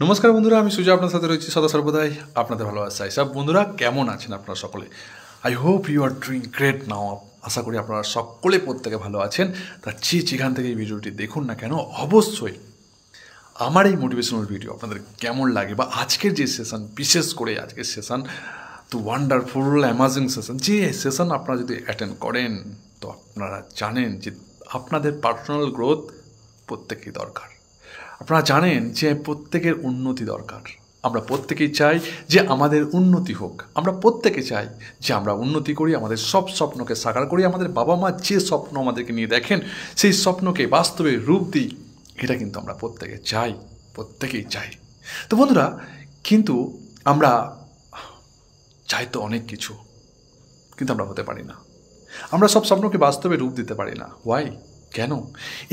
নমস্কার বন্ধুরা, আমি সুজয় আপনার সাথে রয়েছি সদা সর্বদাই আপনাদের ভালোবাসায়। সব বন্ধুরা কেমন আছেন আপনারা সকলে? I hope you are doing great now. আশা করি আপনারা সকলে প্রত্যেকে ভালো আছেন। তার যেখান থেকে এই ভিডিওটি দেখুন না কেন, অবশ্যই আমার এই মোটিভেশনাল ভিডিও আপনাদের কেমন লাগে বা আজকের যে সেশন, বিশেষ করে আজকের সেশন তো ওয়ান্ডারফুল অ্যামাজিং সেশন, যে সেশন আপনারা যদি অ্যাটেন্ড করেন তো আপনারা জানেন যে আপনাদের পার্সোনাল গ্রোথ প্রত্যেকেই দরকার। আপনারা জানেন যে প্রত্যেকের উন্নতি দরকার। আমরা প্রত্যেকেই চাই যে আমাদের উন্নতি হোক। আমরা প্রত্যেকে চাই যে আমরা উন্নতি করি, আমাদের সব স্বপ্নকে সাকার করি। আমাদের বাবা মা যে স্বপ্ন আমাদেরকে নিয়ে দেখেন সেই স্বপ্নকে বাস্তবে রূপ দিই, এটা কিন্তু আমরা প্রত্যেকে চাই, প্রত্যেকেই চাই। তো বন্ধুরা, কিন্তু আমরা চাই তো অনেক কিছু, কিন্তু আমরা হতে পারি না। আমরা সব স্বপ্নকে বাস্তবে রূপ দিতে পারি না। ওয়াই? কেন?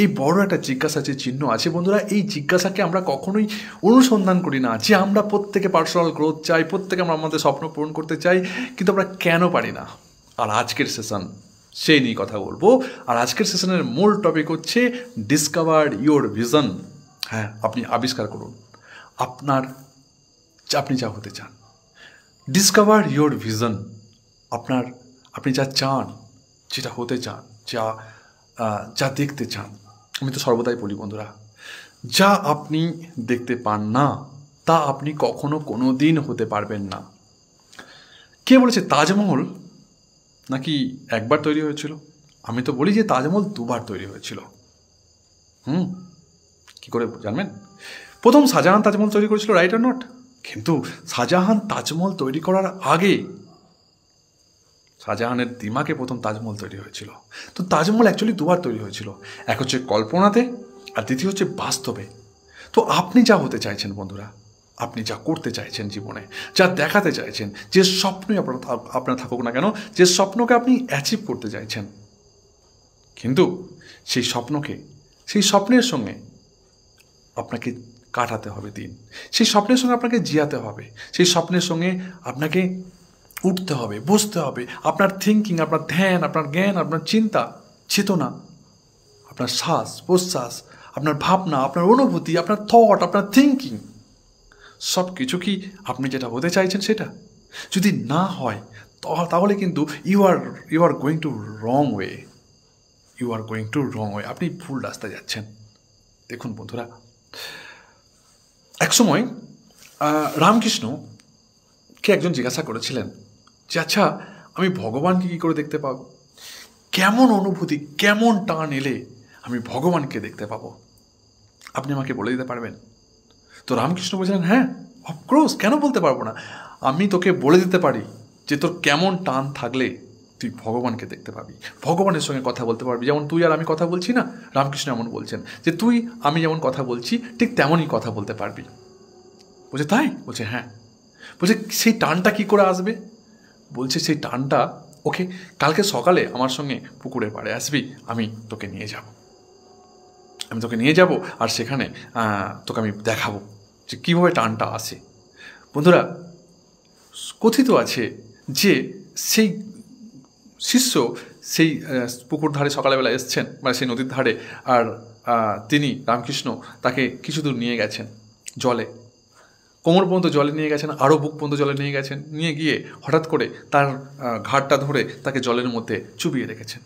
এই বড় একটা জিজ্ঞাসা যে চিহ্ন আছে বন্ধুরা। এই জিজ্ঞাসাকে আমরা কখনোই অনুসন্ধান করি না যে আমরা প্রত্যেকে পার্সোনাল গ্রোথ চাই, প্রত্যেকে আমরা আমাদের স্বপ্ন পূরণ করতে চাই, কিন্তু আমরা কেন পারি না। আর আজকের সেশন সেই নিয়ে কথা বলবো। আর আজকের সেশনের মূল টপিক হচ্ছে ডিসকভার ইয়োর ভিশন। হ্যাঁ, আপনি আবিষ্কার করুন আপনি যা হতে চান। Discover your vision. আপনি যা চান, যেটা হতে চান, যা দেখতে চান। আমি তো সর্বদাই বলি বন্ধুরা, যা আপনি দেখতে পান না তা আপনি কখনো কোনো দিন হতে পারবেন না। কে বলেছে তাজমহল নাকি একবার তৈরি হয়েছিল? আমি তো বলি যে তাজমহল দুবার তৈরি হয়েছিল। কি করে জানবেন? প্রথম শাহজাহান তাজমহল তৈরি করেছিল, রাইট অর নট? কিন্তু শাহজাহান তাজমহল তৈরি করার আগে শাহজাহানের দিমাগে প্রথম তাজমহল তৈরি হয়েছিল। তো তাজমহল অ্যাকচুয়ালি দুবার তৈরি হয়েছিল, এক হচ্ছে কল্পনাতে আর দ্বিতীয় হচ্ছে বাস্তবে। তো আপনি যা হতে চাইছেন বন্ধুরা, আপনি যা করতে চাইছেন জীবনে, যা দেখাতে চাইছেন, যে স্বপ্নই আপনার থাকুক না কেন, যে স্বপ্নকে আপনি অ্যাচিভ করতে চাইছেন, কিন্তু সেই স্বপ্নের সঙ্গে আপনাকে কাটাতে হবে দিন। সেই স্বপ্নের সঙ্গে আপনাকে জিয়াতে হবে। সেই স্বপ্নের সঙ্গে আপনাকে উঠতে হবে, বসতে হবে। আপনার থিঙ্কিং, আপনার ধ্যান, আপনার জ্ঞান, আপনার চিন্তা চেতনা, আপনার শ্বাস প্রশ্বাস, আপনার ভাবনা, আপনার অনুভূতি, আপনার থট, আপনার থিঙ্কিং, সব কিছু কি আপনি যেটা হতে চাইছেন সেটা যদি না হয়, তাহলে কিন্তু you are going to wrong way. আপনি ভুল রাস্তায় যাচ্ছেন। দেখুন বন্ধুরা, একসময় রামকৃষ্ণকে একজন জিজ্ঞাসা করেছিলেন যে আচ্ছা, আমি ভগবানকে কী করে দেখতে পাবো? কেমন অনুভূতি, কেমন টান এলে আমি ভগবানকে দেখতে পাবো? আপনি আমাকে বলে দিতে পারবেন? তো রামকৃষ্ণ বলছিলেন, হ্যাঁ অফকোর্স, কেন বলতে পারবো না। আমি তোকে বলে দিতে পারি যে তোর কেমন টান থাকলে তুই ভগবানকে দেখতে পাবি, ভগবানের সঙ্গে কথা বলতে পারবি। যেমন তুই আর আমি কথা বলছি না, রামকৃষ্ণ এমন বলছেন যে আমি যেমন কথা বলছি ঠিক তেমনই কথা বলতে পারবি। বলছে তাই? বলছে হ্যাঁ। বলছে সেই টানটা কি করে আসবে? বলছে সেই টানটা, ওকে কালকে সকালে আমার সঙ্গে পুকুরের পাড়ে আসবি, আমি তোকে নিয়ে যাব আর সেখানে তোকে আমি দেখাবো যে কীভাবে টানটা আসে। বন্ধুরা, কথিত আছে যে সেই শিষ্য সেই পুকুর ধারে সকালবেলা এসছেন, মানে সেই নদীর ধারে, আর তিনি রামকৃষ্ণ তাকে কিছু দূর নিয়ে গেছেন, জলে কোমর পর্যন্ত জলে নিয়ে গেছেন, আরও বুক পর্যন্ত জলে নিয়ে গেছেন। নিয়ে গিয়ে হঠাৎ করে তার ঘাড়টা ধরে তাকে জলের মধ্যে চুবিয়ে রেখেছেন।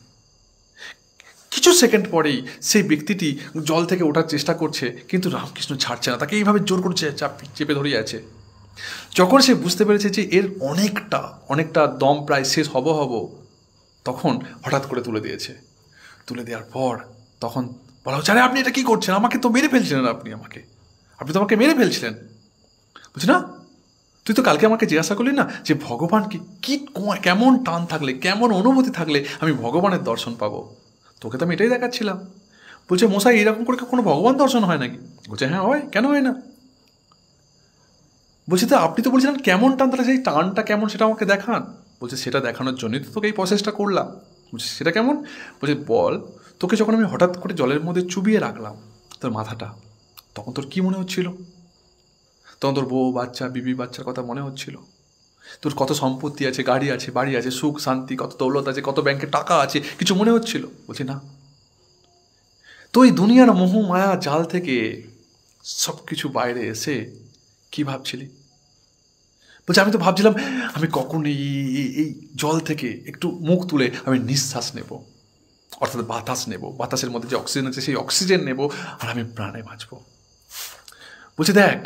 কিছু সেকেন্ড পরেই সেই ব্যক্তিটি জল থেকে ওঠার চেষ্টা করছে, কিন্তু রামকৃষ্ণ ছাড়ছে না, তাকে এইভাবে জোর করে চেপে ধরিয়ে আছে। যখন সে বুঝতে পেরেছে যে এর অনেকটা দম প্রায় শেষ হব, তখন হঠাৎ করে তুলে দেওয়ার পর তখন বলা হচ্ছে, আরে আপনি এটা কী করছেন? আমাকে তো মেরে ফেলছিলেন, আপনি তো আমাকে মেরে ফেলছিলেন। বুঝলি না, তুই তো কালকে আমাকে জিজ্ঞাসা করলি না যে ভগবানকে কেমন টান থাকলে, কেমন অনুভূতি থাকলে আমি ভগবানের দর্শন পাবো? তোকে তো আমি এটাই দেখাচ্ছিলাম। বলছে মশাই, এরকম করে কোনো ভগবান দর্শন হয় নাকি? বলছে হ্যাঁ হয়, কেন হয় না? বলছে তো আপনি তো বলছিলেন কেমন টান, তাহলে সেই টানটা কেমন সেটা আমাকে দেখান। বলছে সেটা দেখানোর জন্যই তো তোকে এই প্রসেসটা করলাম। বলছে সেটা কেমন? বলছে বল, তোকে যখন আমি হঠাৎ করে জলের মধ্যে চুবিয়ে রাখলাম তোর মাথাটা, তখন তোর কী মনে হচ্ছিল? তখন তোর বউ বাচ্চা, বিবি বাচ্চার কথা মনে হচ্ছিল? তোর কত সম্পত্তি আছে, গাড়ি আছে, বাড়ি আছে, সুখ শান্তি, কত দৌলত আছে, কত ব্যাংকে টাকা আছে, কিছু মনে হচ্ছিল? বলছি না। তো এই দুনিয়ার মোহ মায়া জাল থেকে সব কিছু বাইরে এসে কি ভাবছিলি? বলছে আমি তো ভাবছিলাম আমি কখন এই জল থেকে একটু মুখ তুলে আমি নিঃশ্বাস নেব, অর্থাৎ বাতাস নেব, বাতাসের মধ্যে যে অক্সিজেন আছে সেই অক্সিজেন নেব আর আমি প্রাণে বাঁচব। বলছে দেখ,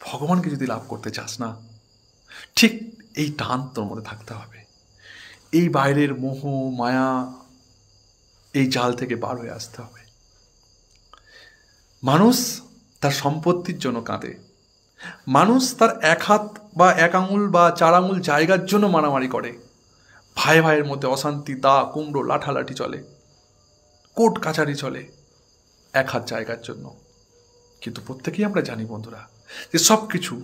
ভগবানকে যদি লাভ করতে চাস না, ঠিক এই টান তোর মধ্যে থাকতে হবে। এই বাইরের মোহ মায়া এই জাল থেকে বার হয়ে আসতে হবে। মানুষ তার সম্পত্তির জন্য কাঁদে, মানুষ তার এক হাত বা এক আঙুল বা 4 আঙুল জায়গার জন্য মারামারি করে, ভাই ভাইয়ের মধ্যে অশান্তি, দা কুমড়ো লাঠালাঠি চলে, কোর্ট কাছারি চলে এক হাত জায়গার জন্য। কিন্তু প্রত্যেকেই আমরা জানি বন্ধুরা যে সব কিছু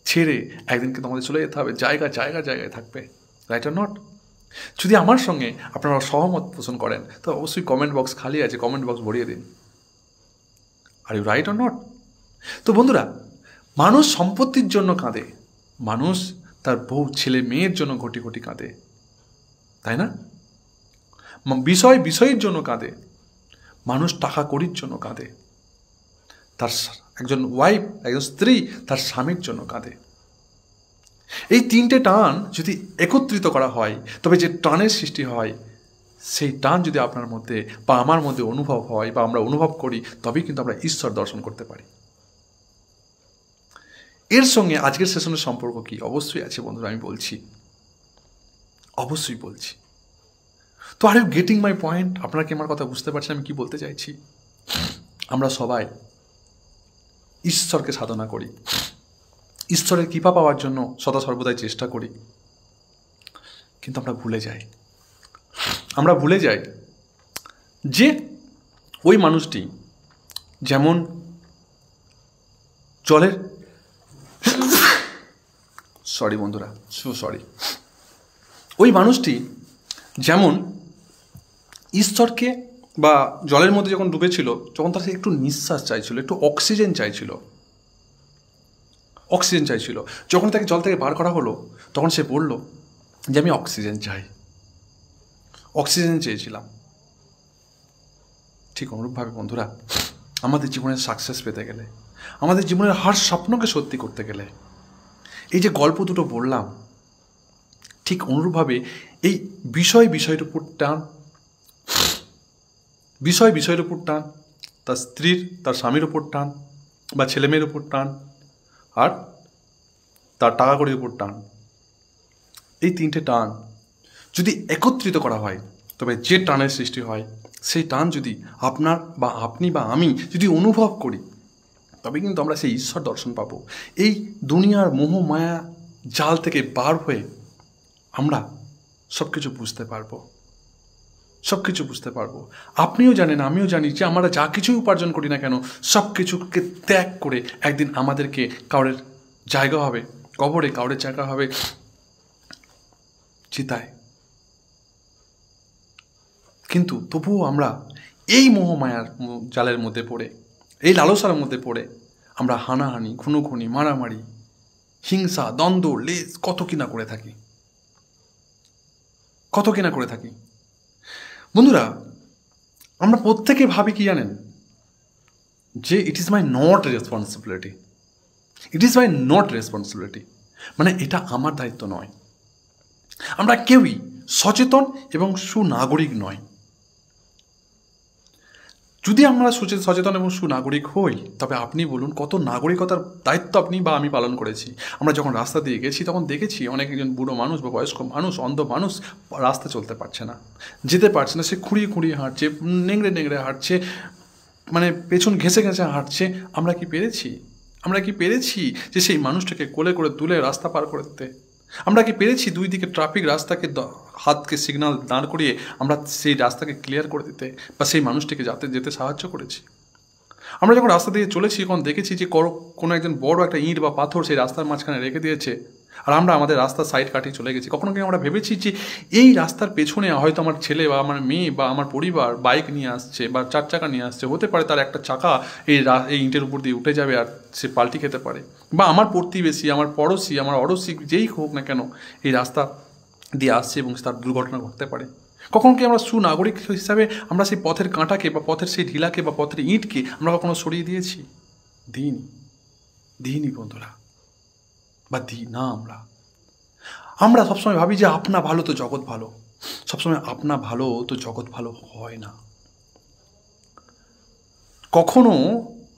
ছেড়ে একদিন কিন্তু আমাদের চলে যেতে হবে, জায়গায় থাকবে, রাইট অর নট? যদি আমার সঙ্গে আপনারা সহমত পোষণ করেন তো অবশ্যই কমেন্ট বক্স খালি আছে, কমেন্ট বক্স ভরিয়ে দিন। Are you right or not? তো বন্ধুরা, মানুষ সম্পত্তির জন্য কাঁদে, মানুষ তার বউ ছেলে মেয়ের জন্য ঘটি ঘটি কাঁদে, তাই না? বিষয়ের জন্য কাঁদে, মানুষ টাকা কড়ির জন্য কাঁদে, তার একজন ওয়াইফ, একজন স্ত্রী তার স্বামীর জন্য কাঁদে। এই 3টে টান যদি একত্রিত করা হয় তবে যে টানের সৃষ্টি হয়, সেই টান যদি আপনার মধ্যে বা আমার মধ্যে অনুভব হয় বা আমরা অনুভব করি, তবেই কিন্তু আমরা ঈশ্বর দর্শন করতে পারি। এর সঙ্গে আজকের সেশনের সম্পর্ক কি? অবশ্যই আছে বন্ধুরা, আমি বলছি, অবশ্যই বলছি। তো are you getting my point? আপনারা কি আমার কথা বুঝতে পারছেন আমি কি বলতে চাইছি? আমরা সবাই ঈশ্বরকে সাধনা করি, ঈশ্বরের কৃপা পাওয়ার জন্য সদা সর্বদাই চেষ্টা করি, কিন্তু আমরা ভুলে যাই যে ওই মানুষটি যেমন জলের বন্ধুরা ওই মানুষটি যেমন ঈশ্বরকে বা জলের মধ্যে যখন ডুবেছিল, যখন তার একটু নিঃশ্বাস চাইছিল, একটু অক্সিজেন চাইছিল, যখন তাকে জল থেকে বার করা হলো তখন সে বলল যে আমি অক্সিজেন চেয়েছিলাম। ঠিক অনুরূপভাবে বন্ধুরা, আমাদের জীবনের সাকসেস পেতে গেলে, আমাদের জীবনের হার স্বপ্নকে সত্যি করতে গেলে, এই যে গল্প দুটো বললাম, ঠিক অনুরূপভাবে এই বিষয়ের উপর টান, বিষয়ের উপর টান, তার স্ত্রীর তার স্বামীর উপর টান বা ছেলেমেয়ের উপর টান, আর তার টাকা কড়ির উপর টান, এই 3টে টান যদি একত্রিত করা হয় তবে যে টানের সৃষ্টি হয়, সেই টান যদি আপনার বা আপনি বা আমি যদি অনুভব করি, তবে কিন্তু আমরা সেই ঈশ্বর দর্শন পাবো। এই দুনিয়ার মোহ মায়া জাল থেকে বার হয়ে আমরা সব কিছু বুঝতে পারবো। আপনিও জানেন, আমিও জানি যে আমরা যা কিছুই উপার্জন করি না কেন, সব কিছুকে ত্যাগ করে একদিন আমাদেরকে কাউরের জায়গা হবে কবরে, কাউরের জায়গা হবে চিতায়। কিন্তু তবুও আমরা এই মোহমায়ার জালের মধ্যে পড়ে, এই লালসার মধ্যে পড়ে আমরা হানাহানি, খুনোখুনি, মারামারি, হিংসা, দ্বন্দ্ব, লেজ কত কিনা করে থাকি। বন্ধুরা, আমরা প্রত্যেকে ভাবি কি জানেন, যে it is my not responsibility, মানে এটা আমার দায়িত্ব নয়। আমরা কেউই সচেতন এবং সুনাগরিক নয়। যদি আমরা সচেতন এবং সুনাগরিক হই, তবে আপনি বলুন কত নাগরিকতার দায়িত্ব আপনি বা আমি পালন করেছি। আমরা যখন রাস্তা দিয়ে গেছি তখন দেখেছি অনেক একজন বুড়ো মানুষ বা বয়স্ক মানুষ, অন্ধ মানুষ রাস্তা চলতে পারছে না, যেতে পারছে না, সে খুঁড়িয়ে হাঁটছে, নেংড়ে হাঁটছে, মানে পেছন ঘেঁষে হাঁটছে। আমরা কি পেরেছি যে সেই মানুষটাকে কোলে করে তুলে রাস্তা পার করে দিতে? আমরা কি পেরেছি দুই দিকে ট্রাফিক রাস্তাকে হাতকে সিগন্যাল দাঁড় করিয়ে আমরা সেই রাস্তাকে ক্লিয়ার করে দিতে বা সেই মানুষটিকে যেতে সাহায্য করেছি? আমরা যখন রাস্তা দিয়ে চলেছি তখন দেখেছি যে কোনো একজন বড় একটা ইঁট বা পাথর সেই রাস্তার মাঝখানে রেখে দিয়েছে, আর আমরা আমাদের রাস্তার সাইড কাটিয়ে চলে গেছি। কখনো কি আমরা ভেবেছি যে এই রাস্তার পেছনে হয়তো আমার ছেলে বা আমার মেয়ে বা আমার পরিবার বাইক নিয়ে আসছে বা 4 চাকা নিয়ে আসছে, হতে পারে তার একটা চাকা এই ইঁটের উপর দিয়ে উঠে যাবে আর সে পাল্টি খেতে পারে, বা আমার প্রতিবেশী, আমার পড়োশি, আমার অড়শি, যেই হোক না কেন এই রাস্তা দিয়ে আসছে এবং তার দুর্ঘটনা ঘটতে পারে। কখনো কি আমরা সুনাগরিক হিসাবে আমরা সেই পথের কাঁটাকে বা পথের সেই ঢিলাকে বা পথের ইঁটকে আমরা কখনো সরিয়ে দিয়েছি? দিইনি বন্ধুরা। বা দিই না। আমরা সবসময় ভাবি যে আপনা ভালো তো জগৎ ভালো। সবসময় আপনা ভালো তো জগৎ ভালো হয় না। কখনো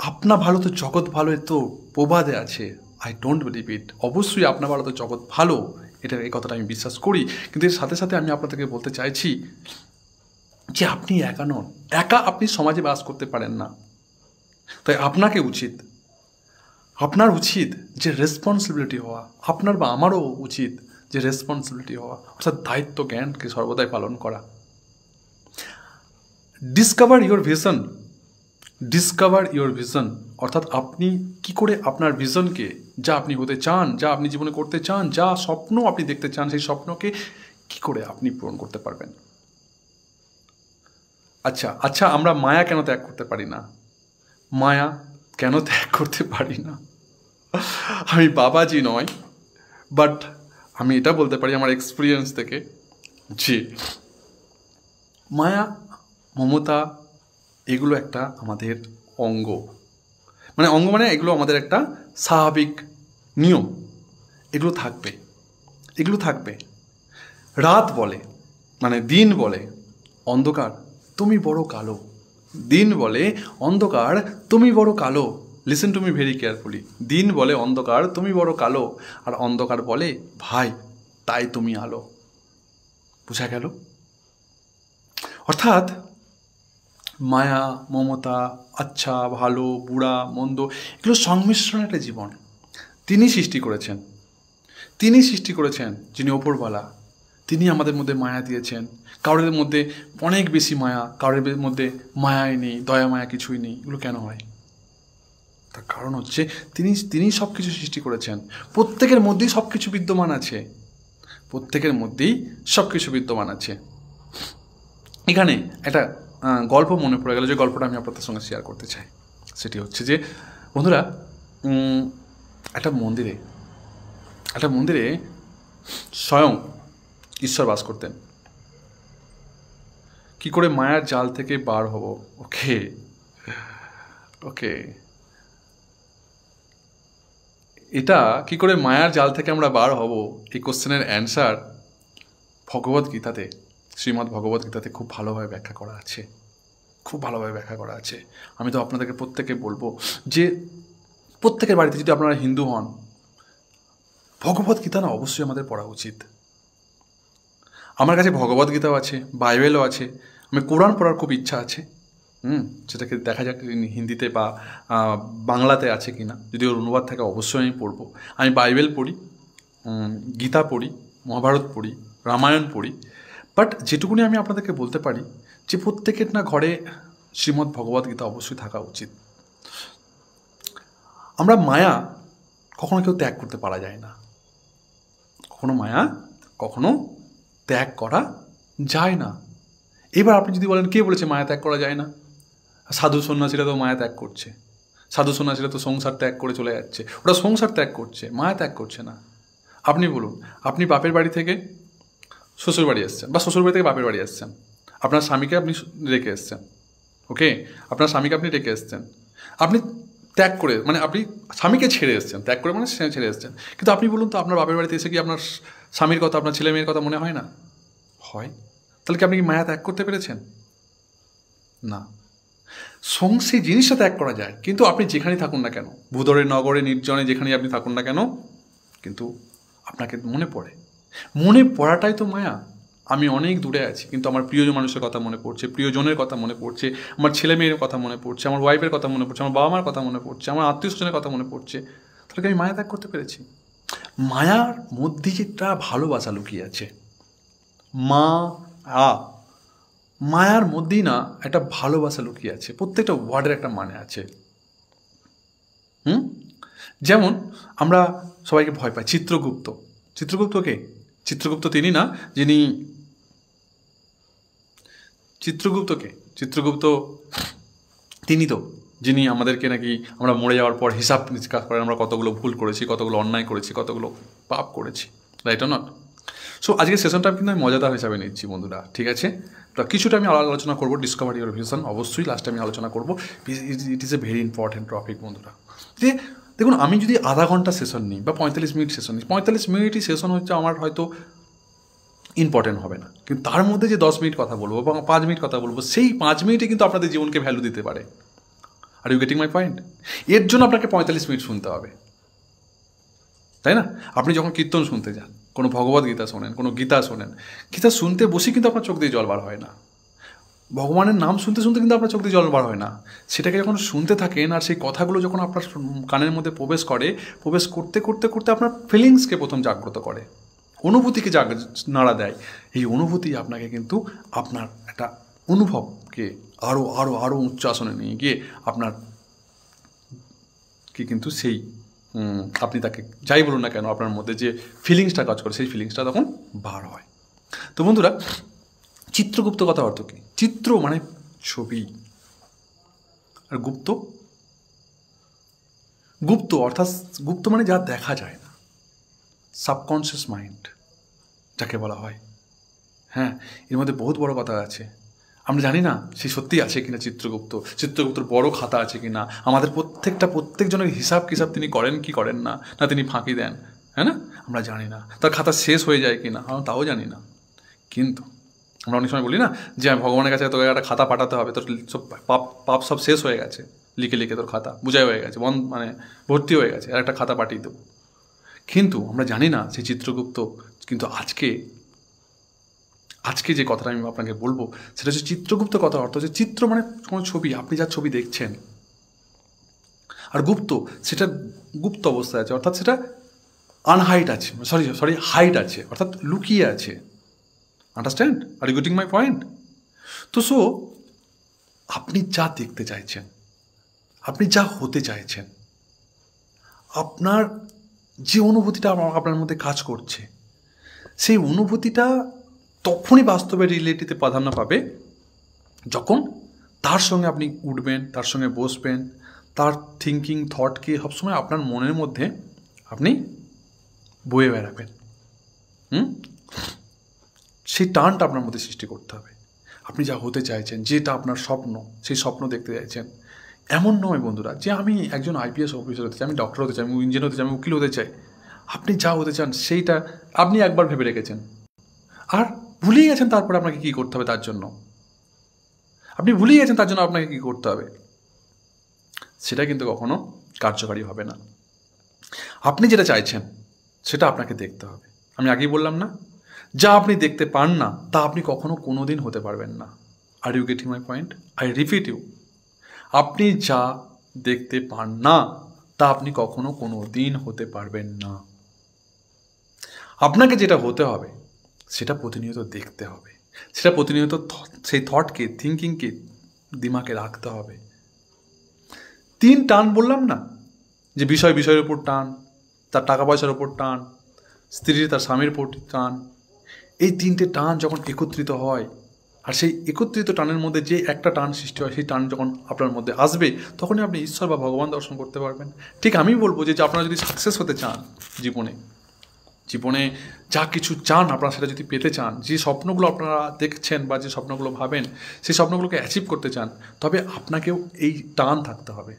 আপনা ভালো তো জগৎ ভালো এ তো প্রবাদে আছে, আই ডোন্ট বিলিভ ইট। অবশ্যই আপনা ভালো তো জগৎ ভালো, এই কথাটা আমি বিশ্বাস করি। কিন্তু এর সাথে সাথে আমি আপনাদেরকে বলতে চাইছি যে আপনি একা নন। একা আপনি সমাজে বাস করতে পারেন না। তাই আপনার উচিত যে রেসপন্সিবিলিটি হওয়া, আপনার বা আমারও উচিত যে রেসপন্সিবিলিটি হওয়া, অর্থাৎ দায়িত্ব জ্ঞানকে সর্বদাই পালন করা। ডিসকভার ইউর ভিশন, অর্থাৎ আপনি কি করে আপনার ভিশনকে, যা আপনি হতে চান, যা আপনি জীবনে করতে চান, যা স্বপ্ন আপনি দেখতে চান, সেই স্বপ্নকে কি করে আপনি পূরণ করতে পারবেন। আচ্ছা আমরা মায়া কেন ত্যাগ করতে পারি না? আমি বাবাজি নয়, বাট আমি এটা বলতে পারি আমার এক্সপিরিয়েন্স থেকে যে মায়া, মমতা এগুলো একটা আমাদের অঙ্গ মানে এগুলো আমাদের একটা স্বাভাবিক নিয়ম। এগুলো থাকবে। রাত বলে, মানে দিন বলে অন্ধকার তুমি বড় কালো, দিন বলে অন্ধকার তুমি বড় কালো। Listen to me very carefully. দিন বলে অন্ধকার তুমি বড় কালো, আর অন্ধকার বলে ভাই তাই তুমি আলো। বুঝা গেল? অর্থাৎ মায়া, মমতা, আচ্ছা, ভালো, বুড়া, মন্দ এগুলো সংমিশ্রণ একটা জীবন। তিনি সৃষ্টি করেছেন যিনি ওপরওয়ালা। তিনি আমাদের মধ্যে মায়া দিয়েছেন। কারোর মধ্যে অনেক বেশি মায়া, কারোর মধ্যে মায়াই নেই, দয়া মায়া কিছুই নেই। এগুলো কেন হয়? তার কারণ হচ্ছে তিনি সব কিছু সৃষ্টি করেছেন। প্রত্যেকের মধ্যেই সব কিছু বিদ্যমান আছে। এখানে একটা গল্প মনে পড়ে গেল, যে গল্পটা আমি আপনাদের সঙ্গে শেয়ার করতে চাই। সেটি হচ্ছে যে বন্ধুরা, একটা মন্দিরে স্বয়ং ঈশ্বর বাস করতেন। কি করে মায়ার জাল থেকে বার হব? ওকে এটা কি করে মায়ার জাল থেকে আমরা বার হব, এই কোশ্চেনের অ্যান্সার শ্রীমদ্ ভগবত গীতাতে খুব ভালোভাবে ব্যাখ্যা করা আছে। আমি তো আপনাদেরকে প্রত্যেকে বলবো যে প্রত্যেকের বাড়িতে যদি আপনারা হিন্দু হন, ভগবত গীতা না অবশ্যই আমাদের পড়া উচিত। আমার কাছে ভগবত গীতাও আছে, বাইবেলও আছে। আমি কোরআন পড়ার খুব ইচ্ছা আছে। সেটাকে দেখা যাক হিন্দিতে বা বাংলাতে আছে কিনা। যদি ওর অনুবাদ থাকে অবশ্যই আমি পড়বো। আমি বাইবেল পড়ি, গীতা পড়ি, মহাভারত পড়ি, রামায়ণ পড়ি। বাট যেটুকুনি আমি আপনাদেরকে বলতে পারি যে প্রত্যেকের না ঘরে শ্রীমদ্ ভগবত গীতা অবশ্যই থাকা উচিত। আমরা মায়া কখনো কেউ ত্যাগ করতে পারা যায় না। কখনো ত্যাগ করা যায় না। এবার আপনি যদি বলেন কে বলেছে মায়া ত্যাগ করা যায় না? সাধু সন্ন্যাসীরা তো মায়া ত্যাগ করছে। সাধু সন্ন্যাসীরা তো সংসার ত্যাগ করে চলে যাচ্ছে। ওরা সংসার ত্যাগ করছে, মায়া ত্যাগ করছে না। আপনি বলুন, আপনি বাপের বাড়ি থেকে শ্বশুর বাড়ি এসছেন, বা শ্বশুর বাড়ি থেকে বাপের বাড়ি এসছেন। আপনার স্বামীকে আপনি রেখে এসছেন। আপনার স্বামীকে আপনি রেখে এসছেন। আপনি ত্যাগ করে, মানে আপনি স্বামীকে ছেড়ে এসছেন। ত্যাগ করে মানে ছেড়ে এসছেন। কিন্তু আপনি বলুন তো, আপনার বাপের বাড়িতে এসে কি আপনার স্বামীর কথা, আপনার ছেলে মেয়ের কথা মনে হয় না? হয়। তাহলে কি আপনি কি মায়া ত্যাগ করতে পেরেছেন? না। সেই জিনিসটা ত্যাগ করা যায়, কিন্তু আপনি যেখানেই থাকুন না কেন, ভূদরে, নগরে, নির্জনে, যেখানেই আপনি থাকুন না কেন, কিন্তু আপনাকে মনে পড়াটাই তো মায়া। আমি অনেক দূরে আছি, কিন্তু আমার প্রিয় মানুষের কথা মনে পড়ছে, প্রিয়জনের কথা মনে পড়ছে, আমার ছেলে মেয়ের কথা মনে পড়ছে, আমার ওয়াইফের কথা মনে পড়ছে, আমার বাবা মার কথা মনে পড়ছে, আমার আত্মীয় স্বজনের কথা মনে পড়ছে। তাহলে কি আমি মায়া ত্যাগ করতে পেরেছি? মায়ার মধ্যে যেটা ভালোবাসা লুকিয়ে আছে, মায়ার মধ্যেই না একটা ভালোবাসা লুকিয়ে আছে। প্রত্যেকটা ওয়ার্ডের একটা মানে আছে। যেমন আমরা সবাইকে ভয় পাই। চিত্রগুপ্ত কে? চিত্রগুপ্ত তিনি না, যিনি চিত্রগুপ্ত তিনি তো যিনি আমাদেরকে নাকি আমরা মরে যাওয়ার পর হিসাব নিকাশ করেন, আমরা কতগুলো ভুল করেছি, কতগুলো অন্যায় করেছি, কতগুলো পাপ করেছি, রাইট অর নট? সো আজকের সেশনটা কিন্তু আমি মজাদার হিসাবে নিচ্ছি বন্ধুরা, ঠিক আছে? তো কিছুটা আমি আলোচনা করবো ডিসকভার ইউর ভিশন, অবশ্যই লাস্টে আমি আলোচনা করবো। It is a very important topic বন্ধুরা। যে দেখুন, আমি যদি আধা ঘন্টা সেশন নিই বা 45 মিনিট সেশন নিই, 45 মিনিটই সেশন হচ্ছে আমার হয়তো ইম্পর্টেন্ট হবে না, কিন্তু তার মধ্যে যে 10 মিনিট কথা বলবো বা 5 মিনিট কথা বলবো, সেই 5 মিনিটে কিন্তু আপনাদের জীবনকে ভ্যালু দিতে পারে। Are you getting my point? এর জন্য আপনাকে 45 মিনিট শুনতে হবে, তাই না? আপনি যখন কীর্তন শুনতে যান, কোনো ভগবদ গীতা শোনেন, কোনো গীতা শোনেন, গীতা শুনতে বসে কিন্তু আপনার চোখ দিয়ে জল বার হয় না, ভগবানের নাম শুনতে শুনতে কিন্তু আপনার চোখ দিয়ে জল বার হয় না। সেটাকে যখন শুনতে থাকেন আর সেই কথাগুলো যখন আপনার কানের মধ্যে প্রবেশ করে, প্রবেশ করতে করতে করতে আপনার ফিলিংসকে প্রথম জাগ্রত করে, অনুভূতিকে নাড়া দেয়। এই অনুভূতি আপনাকে কিন্তু আপনার একটা অনুভবকে আরও আরও আরও উচ্চ আসনে নিয়ে গিয়ে আপনার কি কিন্তু সেই আপনি তাকে যাই বলুন না কেন, আপনার মধ্যে যে ফিলিংসটা কাজ করে সেই ফিলিংসটা তখন বার হয়। তো বন্ধুরা, চিত্রগুপ্ত কথা অর্থ কী? চিত্র মানে ছবি, আর গুপ্ত, গুপ্ত অর্থাৎ গুপ্ত মানে যা দেখা যায় না, সাবকনশিয়াস মাইন্ড যাকে বলা হয়। হ্যাঁ, এর মধ্যে বহুত বড় কথা আছে, আমরা জানি না সে সত্যি আছে কিনা। চিত্রগুপ্তর বড় খাতা আছে কিনা, আমাদের প্রত্যেকজনের হিসাব কিসাব তিনি করেন কি করেন না, না তিনি ফাঁকি দেন, হ্যাঁ না, আমরা জানি না। তার খাতা শেষ হয়ে যায় কিনা, আমরা তাও জানি না। কিন্তু আমরা অনেক সময় বলি না যে ভগবানের কাছে তোকে একটা খাতা পাঠাতে হবে, তোর সব পাপ সব শেষ হয়ে গেছে, লিখে লিখে তোর খাতা বোঝাই হয়ে গেছে, মানে ভর্তি হয়ে গেছে, আর একটা খাতা পাঠিয়ে দেবো। কিন্তু আমরা জানি না সেই চিত্রগুপ্ত কিন্তু আজকে যে কথাটা আমি আপনাকে বলবো সেটা হচ্ছে চিত্রগুপ্ত কথা অর্থ হচ্ছে চিত্র মানে কোনো ছবি, আপনি যা ছবি দেখছেন। আর গুপ্ত, সেটা গুপ্ত অবস্থায় আছে, অর্থাৎ সেটা আনহাইট আছে, হাইট আছে, অর্থাৎ লুকিয়ে আছে। Understand? Are you getting my point? তো সো আপনি যা দেখতে চাইছেন, আপনি যা হতে চাইছেন, আপনার যে অনুভূতিটা আপনার মধ্যে কাজ করছে, সেই অনুভূতিটা তখনই বাস্তবে রিয়েলিটিতে প্রাধান্য পাবে যখন তার সঙ্গে আপনি উঠবেন, তার সঙ্গে বসবেন, তার থিঙ্কিং থটকে সবসময় আপনার মনের মধ্যে আপনি বয়ে বেড়াবেন। সেই টানটা আপনার মধ্যে সৃষ্টি করতে হবে। আপনি যা হতে চাইছেন, যেটা আপনার স্বপ্ন, সেই স্বপ্ন দেখতে চাইছেন। এমন নয় বন্ধুরা যে আমি একজন IPS অফিসার হতে চাই, আমি ডক্টর হতে চাই, আমি ইঞ্জিনিয়ার হতে চাই, আমি উকিল হতে চাই। আপনি যা হতে চান সেইটা আপনি একবার ভেবে রেখেছেন আর ভুলেই গেছেন তারপরে আপনাকে কী করতে হবে তার জন্য। আপনি ভুলেই গেছেন তার জন্য আপনাকে কী করতে হবে, সেটা কিন্তু কখনো কার্যকারী হবে না। আপনি যেটা চাইছেন সেটা আপনাকে দেখতে হবে। আমি আগেই বললাম না, যা আপনি দেখতে পান না তা আপনি কখনো কোনো দিন হতে পারবেন না। Are you getting my point? I repeat you, আপনি যা দেখতে পান না তা আপনি কখনো কোনো দিন হতে পারবেন না। আপনাকে যেটা হতে হবে সেটা প্রতিনিয়ত দেখতে হবে, সেটা প্রতিনিয়ত সেই থটকে, থিঙ্কিংকে দিমাগে রাখতে হবে। 3 টান বললাম না, যে বিষয়ের উপর টান, তার টাকা পয়সার উপর টান, স্ত্রীর তার স্বামীর উপর টান। এই 3টে টান যখন একত্রিত হয়, আর সেই একত্রিত টানের মধ্যে যে একটা টান সৃষ্টি হয়, সেই টান যখন আপনার মধ্যে আসবে, তখনই আপনি ঈশ্বর বা ভগবান দর্শন করতে পারবেন। ঠিক আমি বলবো যে আপনারা যদি সাকসেস হতে চান জীবনে যা কিছু চান, আপনারা সেটা যদি পেতে চান, যে স্বপ্নগুলো আপনারা দেখছেন বা যে স্বপ্নগুলো ভাবেন, সেই স্বপ্নগুলোকে অ্যাচিভ করতে চান, তবে আপনাকেও এই টান থাকতে হবে।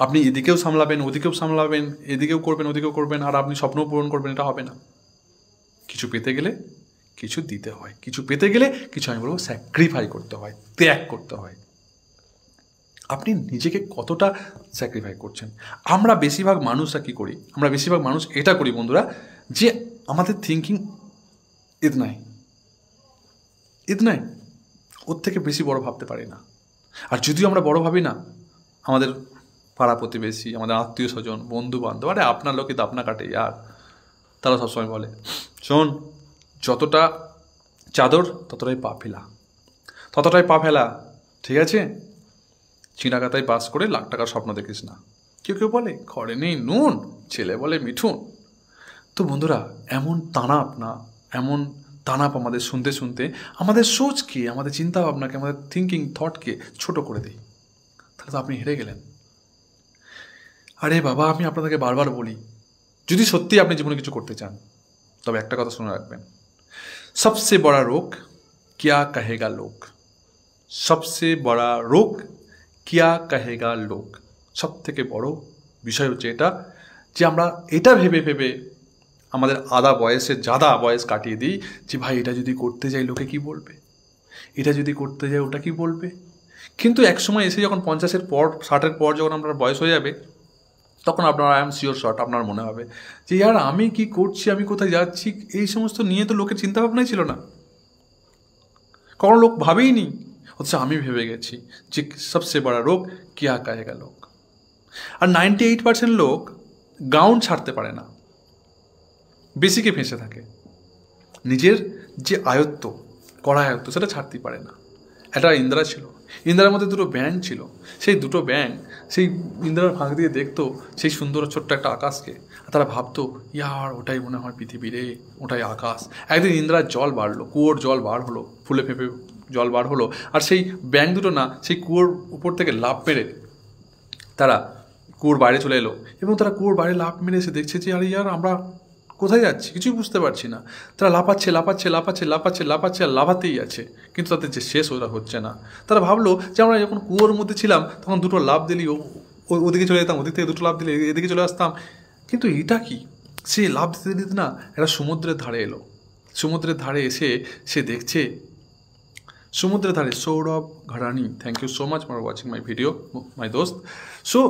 আপনি এদিকেও সামলাবেন, ওদিকেও সামলাবেন, এদিকেও করবেন, ওদিকেও করবেন, আর আপনি স্বপ্ন পূরণ করবেন, এটা হবে না। কিছু পেতে গেলে কিছু দিতে হয়, কিছু পেতে গেলে কিছু, আমি বলবো, স্যাক্রিফাই করতে হয়, ত্যাগ করতে হয়। আপনি নিজেকে কতটা স্যাক্রিফাই করছেন? আমরা বেশিরভাগ মানুষরা কী করি? আমরা বেশিরভাগ মানুষ এটা করি বন্ধুরা, যে আমাদের থিঙ্কিং ইতনাই, ওর থেকে বেশি বড় ভাবতে পারি না। আর যদিও আমরা বড় ভাবি না, আমাদের পাড়া প্রতিবেশী, আমাদের আত্মীয় স্বজন, বন্ধু বান্ধব, আরে আপনার লোকে দাপনা কাটে আর তারা সবসময় বলে, শোন, যতটা চাদর ততটাই পা ফেলা, ঠিক আছে? চিনাকাতায় বাস করে লাখ টাকার স্বপ্ন দেখিস না। কেউ বলে ঘরে নেই নুন, ছেলে বলে মিঠুন। তো বন্ধুরা, এমন তানাপ আমাদের শুনতে শুনতে আমাদের সোচকে, আমাদের চিন্তা ভাবনাকে, আমাদের থিঙ্কিং থটকে ছোট করে দিই। তাহলে তো আপনি হেরে গেলেন। আরে বাবা, আমি আপনাদেরকে বারবার বলি, যদি সত্যি আপনি জীবনে কিছু করতে চান, তবে একটা কথা শুনে রাখবেন, সবসে বড়া রোগ क्या कहेगा लोग, सबसे बड़ा रोग क्या कहेगा लोग। সব থেকে বড় বিষয় হচ্ছে এটা যে আমরা এটা ভেবে ভেবে আমাদের জাদা বয়স কাটিয়ে দিই যে ভাই এটা যদি করতে যাই লোকে কি বলবে, এটা যদি করতে যাই ওটা কি বলবে। কিন্তু এক সময় এসে যখন 50-এর পর 60-এর পর যখন আপনার বয়স হয়ে যাবে, তখন আপনার আই এম শিওর শট আপনার মনে হবে যে ইয়ার আমি কি করছি, আমি কোথায় যাচ্ছি, এই সমস্ত নিয়ে তো লোকের চিন্তাভাবনাই ছিল না, কখনো লোক ভাবেই নি। অথচ আমি ভেবে গেছি যে সবচেয়ে বড় রোগ কিয়া কাহেগা লোক। আর 98% লোক গাউন ছাড়তে পারে না, বেসিকে ফেঁসে থাকে, নিজের যে আয়ত্ত কড়া আয়ত্ত সেটা ছাড়তেই পারে না। একটা ইন্দ্রা ছিল, ইন্দ্রার মধ্যে দুটো ব্যাঙ ছিল, সেই দুটো ব্যাঙ সেই ইন্দ্রার ফাঁক দিয়ে দেখতো সেই সুন্দর ছোট্ট একটা আকাশকে, আর তারা ভাবতো ইয়ার ওটাই মনে হয় পৃথিবী রে, ওটাই আকাশ। একদিন ইন্দ্রার জল বাড়লো, কুয়োর জল বার হলো, ফুলে ফেঁপে জল বার হলো, আর সেই ব্যাঙ দুটো না সেই কুয়োর উপর থেকে লাফ মেরে তারা কুয়োর বাইরে চলে এলো, এবং তারা কুয়োর বাইরে লাফ মেরে এসে দেখছে যে আরে ইয়ার আমরা কোথায় যাচ্ছি কিছুই বুঝতে পারছি না। তারা লাফাচ্ছে লাফাচ্ছে লাফাচ্ছে লাফাচ্ছে লাফাচ্ছে আর লাফাতেই আছে, কিন্তু তাদের যে শেষ ওরা হচ্ছে না। তারা ভাবলো যে আমরা যখন কুয়োর মধ্যে ছিলাম তখন দুটো লাফ দিলি ওদিকে চলে যেতাম, ওদিক থেকে দুটো লাফ দিলে এদিকে চলে আসতাম, কিন্তু এটা কি, সে লাফ দিতে দিতে না একটা সমুদ্রের ধারে এলো। সমুদ্রের ধারে এসে সে দেখছে, সমুদ্রের ধারে সৌরভ ঘরানি, thank you so much for watching my video my দোস্ত। সো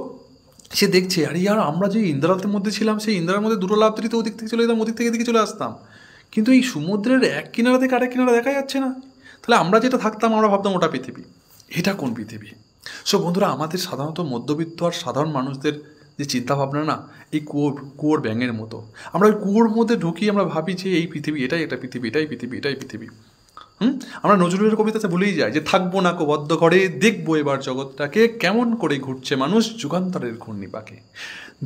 সে দেখছে আরে ইয়ার আমরা যে ইন্দ্রাতের মধ্যে ছিলাম সেই ইন্দ্রার মধ্যে দুটো লাফ দিতে ওদিক থেকে চলে যেতাম, ওদিক থেকে এদিকে চলে আসতাম, কিন্তু এই সমুদ্রের এক কিনারা থেকে আরেক কিনারা দেখা যাচ্ছে না। তাহলে আমরা যেটা থাকতাম আমরা ভাবতাম ওটা পৃথিবী, এটা কোন পৃথিবী? সো বন্ধুরা, আমাদের সাধারণত মধ্যবিত্ত আর সাধারণ মানুষদের যে চিন্তাভাবনা না এই কুয়োর ব্যাঙের মতো। আমরা ওই কুয়োর মধ্যে ঢুকি, আমরা ভাবি যে এই পৃথিবী, এটাই একটা পৃথিবী, এটাই পৃথিবী, এটাই পৃথিবী। আমরা নজরুলের কবিতাতে ভুলেই যাই যে থাকবো না কো বদ্ধ ঘরে, দেখবো এবার জগৎটাকে কেমন করে ঘুরছে মানুষ যুগান্তরের ঘূর্ণিপাকে।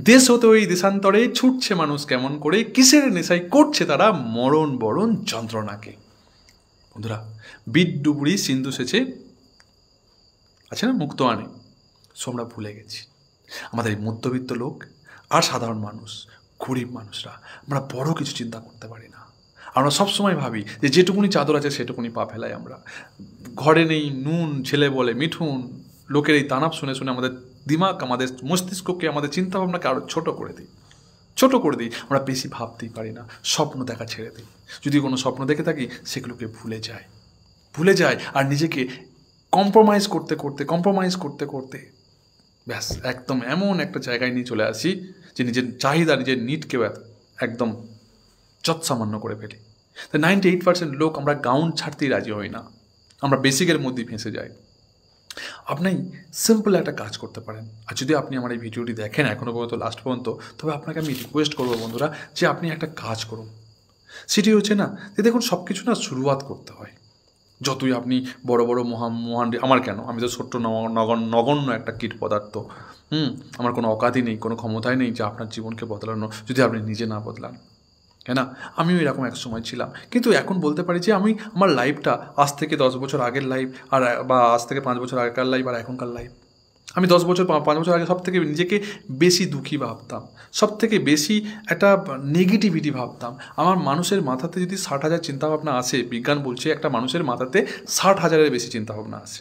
দেশ হতে ওই দেশান্তরে ছুটছে মানুষ কেমন করে, কিসের নেশায় করছে তারা মরণ বরণ যন্ত্রণাকে। বন্ধুরা, বিট ডুবুরি সিন্ধু সেচে আছে না মুক্ত আনে, সো আমরা ভুলে গেছি। আমাদের এই মধ্যবিত্ত লোক আর সাধারণ মানুষ, গরিব মানুষরা, আমরা বড় কিছু চিন্তা করতে পারি না। আমরা সবসময় ভাবি যে যেটুকুনি চাদর আছে সেটুকুনি পা ফেলাই আমরা, ঘরে নেই নুন ছেলে বলে মিঠুন। লোকের এই তানাব শুনে শুনে আমাদের দিমাগ, আমাদের মস্তিষ্ককে, আমাদের চিন্তাভাবনাকে আরও ছোট করে দিই। আমরা বেশি ভাবতেই পারি না, স্বপ্ন দেখা ছেড়ে দিই। যদি কোনো স্বপ্ন দেখে থাকি সেগুলোকে ভুলে যায় আর নিজেকে কম্প্রোমাইজ করতে করতে ব্যাস একদম এমন একটা জায়গায় নিয়ে চলে আসি যে নিজের চাহিদা, নিজের নিডকে একদম যৎসামান্য করে ফেলি। তাই 98% লোক আমরা গাউন ছাড়তেই রাজি হই না, আমরা বেসিকের মধ্যেই ফেঁসে যাই। আপনি সিম্পল একটা কাজ করতে পারেন, আর যদি আপনি আমার এই ভিডিওটি দেখেন এখনও পর্যন্ত লাস্ট পর্যন্ত, তবে আপনাকে আমি রিকোয়েস্ট করবো বন্ধুরা যে আপনি একটা কাজ করুন। সেটি হচ্ছে না যে দেখুন সব কিছু না শুরুয়াত করতে হয়। যতই আপনি বড় বড় মহান আমার কেন, আমি তো ছোট্ট নগণ্য একটা কীট পদার্থ, আমার কোনো অকাধই নেই, কোনো ক্ষমতাই নেই যে আপনার জীবনকে বদলানো, যদি আপনি নিজে না বদলান। কেন, আমিও এরকম এক সময় ছিলাম, কিন্তু এখন বলতে পারি যে আমি আমার লাইফটা আজ থেকে 10 বছর আগের লাইফ আর বা আজ থেকে 5 বছর আগেকার লাইফ আর এখনকার লাইফ। আমি 10 বছর 5 বছর আগে সব থেকে নিজেকে বেশি দুঃখী ভাবতাম, সব থেকে বেশি একটা নেগেটিভিটি ভাবতাম। আমার মানুষের মাথাতে যদি 60,000 চিন্তাভাবনা আসে, বিজ্ঞান বলছে একটা মানুষের মাথাতে 60,000-এর বেশি চিন্তাভাবনা আসে,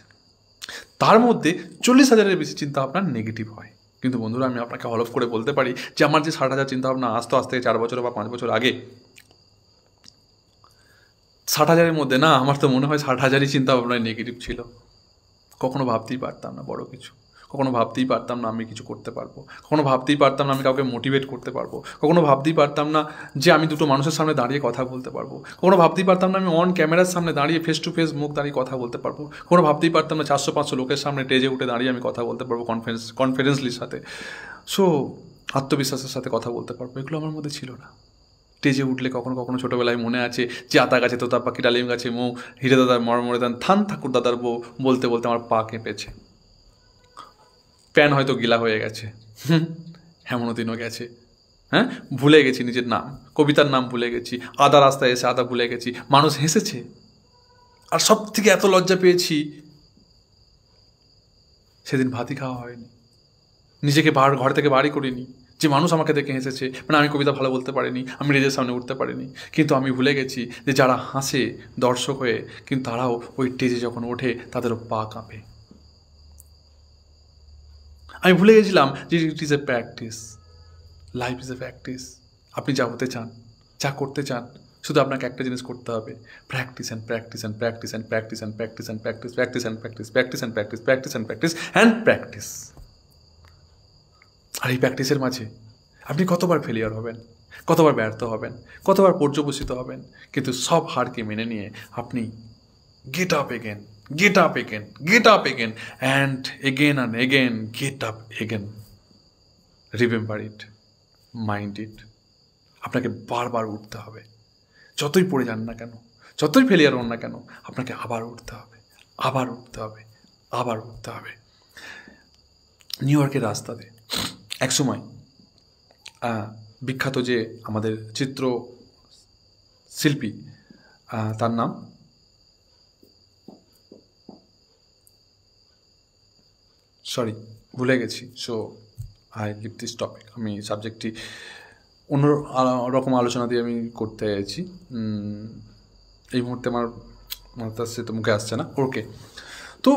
তার মধ্যে 40,000-এর বেশি চিন্তাভাবনা নেগেটিভ হয়। কিন্তু বন্ধুরা, আমি আপনাকে হলফ করে বলতে পারি যে আমার যে 60,000 চিন্তাভাবনা আসতো আজ থেকে 4 বছর বা 5 বছর আগে, 60,000-এর মধ্যে না আমার তো মনে হয় 60,000-ই চিন্তাভাবনায় নেগেটিভ ছিল। কখনো ভাবতেই পারতাম না বড় কিছু, কখনো ভাবতেই পারতাম না আমি কিছু করতে পারবো, কখনো ভাবতেই পারতাম না আমি কাউকে মোটিভেট করতে পারবো, কখনো ভাবতেই পারতাম না যে আমি দুটো মানুষের সামনে দাঁড়িয়ে কথা বলতে পারবো, কখনো ভাবতেই পারতাম না আমি অন ক্যামেরার সামনে দাঁড়িয়ে ফেস টু ফেস মুখ দাঁড়িয়ে কথা বলতে পারবো, কখনো ভাবতেই পারতাম না 400-500 লোকের সামনে স্টেজে উঠে দাঁড়িয়ে আমি কথা বলতে পারবো কনফিডেন্সলির সাথে, সো আত্মবিশ্বাসের সাথে কথা বলতে পারবো। এগুলো আমার মধ্যে ছিল না। স্টেজে উঠলে কখনো কখনো ছোটোবেলায় মনে আছে যে আতা গাছে তোতা পাখি, ডালিম গাছে মৌ, হিরে দাদার মরে দান, থান ঠাকুর দাদার বউ বলতে বলতে আমার পা কেঁপেছে, প্যান হয়তো গিলা হয়ে গেছে, এমনও দিনও গেছে। হ্যাঁ, ভুলে গেছি নিজের নাম, কবিতার নাম ভুলে গেছি, আদা রাস্তায় এসে আদা ভুলে গেছি, মানুষ হেসেছে, আর সব থেকে এত লজ্জা পেয়েছি সেদিন ভাতই খাওয়া হয়নি, নিজেকে ঘর থেকে বাড়ি করিনি, যে মানুষ আমাকে দেখে হেসেছে, মানে আমি কবিতা ভালো বলতে পারিনি, আমি রেজের সামনে উঠতে পারিনি, কিন্তু আমি ভুলে গেছি যে যারা হাসে দর্শক হয়ে, কিন্তু তারাও ওই স্টেজে যখন ওঠে তাদেরও পা কাঁপে। আমি ভুলে গেছিলাম যে it is a practice, life is a practice. আপনি যা হতে চান, যা করতে চান, শুধু আপনাকে একটা জিনিস করতে হবে, practice and practice and practice and practice and practice and practice, practice and practice, practice and practice, practice and practice and practice. আর এই প্র্যাকটিসের মাঝে আপনি কতবার ফেলিয়ার হবেন, কতবার ব্যর্থ হবেন, কতবার পর্যবসিত হবেন, কিন্তু সব হারকে মেনে নিয়ে আপনি get up again, get up again, get up again, and again, get up again. Remember it, mind it. আপনাকে বারবার উঠতে হবে, যতই পড়ে যান না কেন, যতই ফেলিয়ার হন না কেন, আপনাকে আবার উঠতে হবে, আবার উঠতে হবে, আবার উঠতে হবে। নিউ ইয়র্কের রাস্তাতে একসময় বিখ্যাত যে আমাদের চিত্র শিল্পী, তার নাম সরি ভুলে গেছি, so I leave this topic. আমি সাবজেক্টটি অন্য রকম আলোচনা দিয়ে আমি করতে চাইছি, এই মুহূর্তে আমার মাথা আসছে তো, মুখে আসছে না। ওকে, তো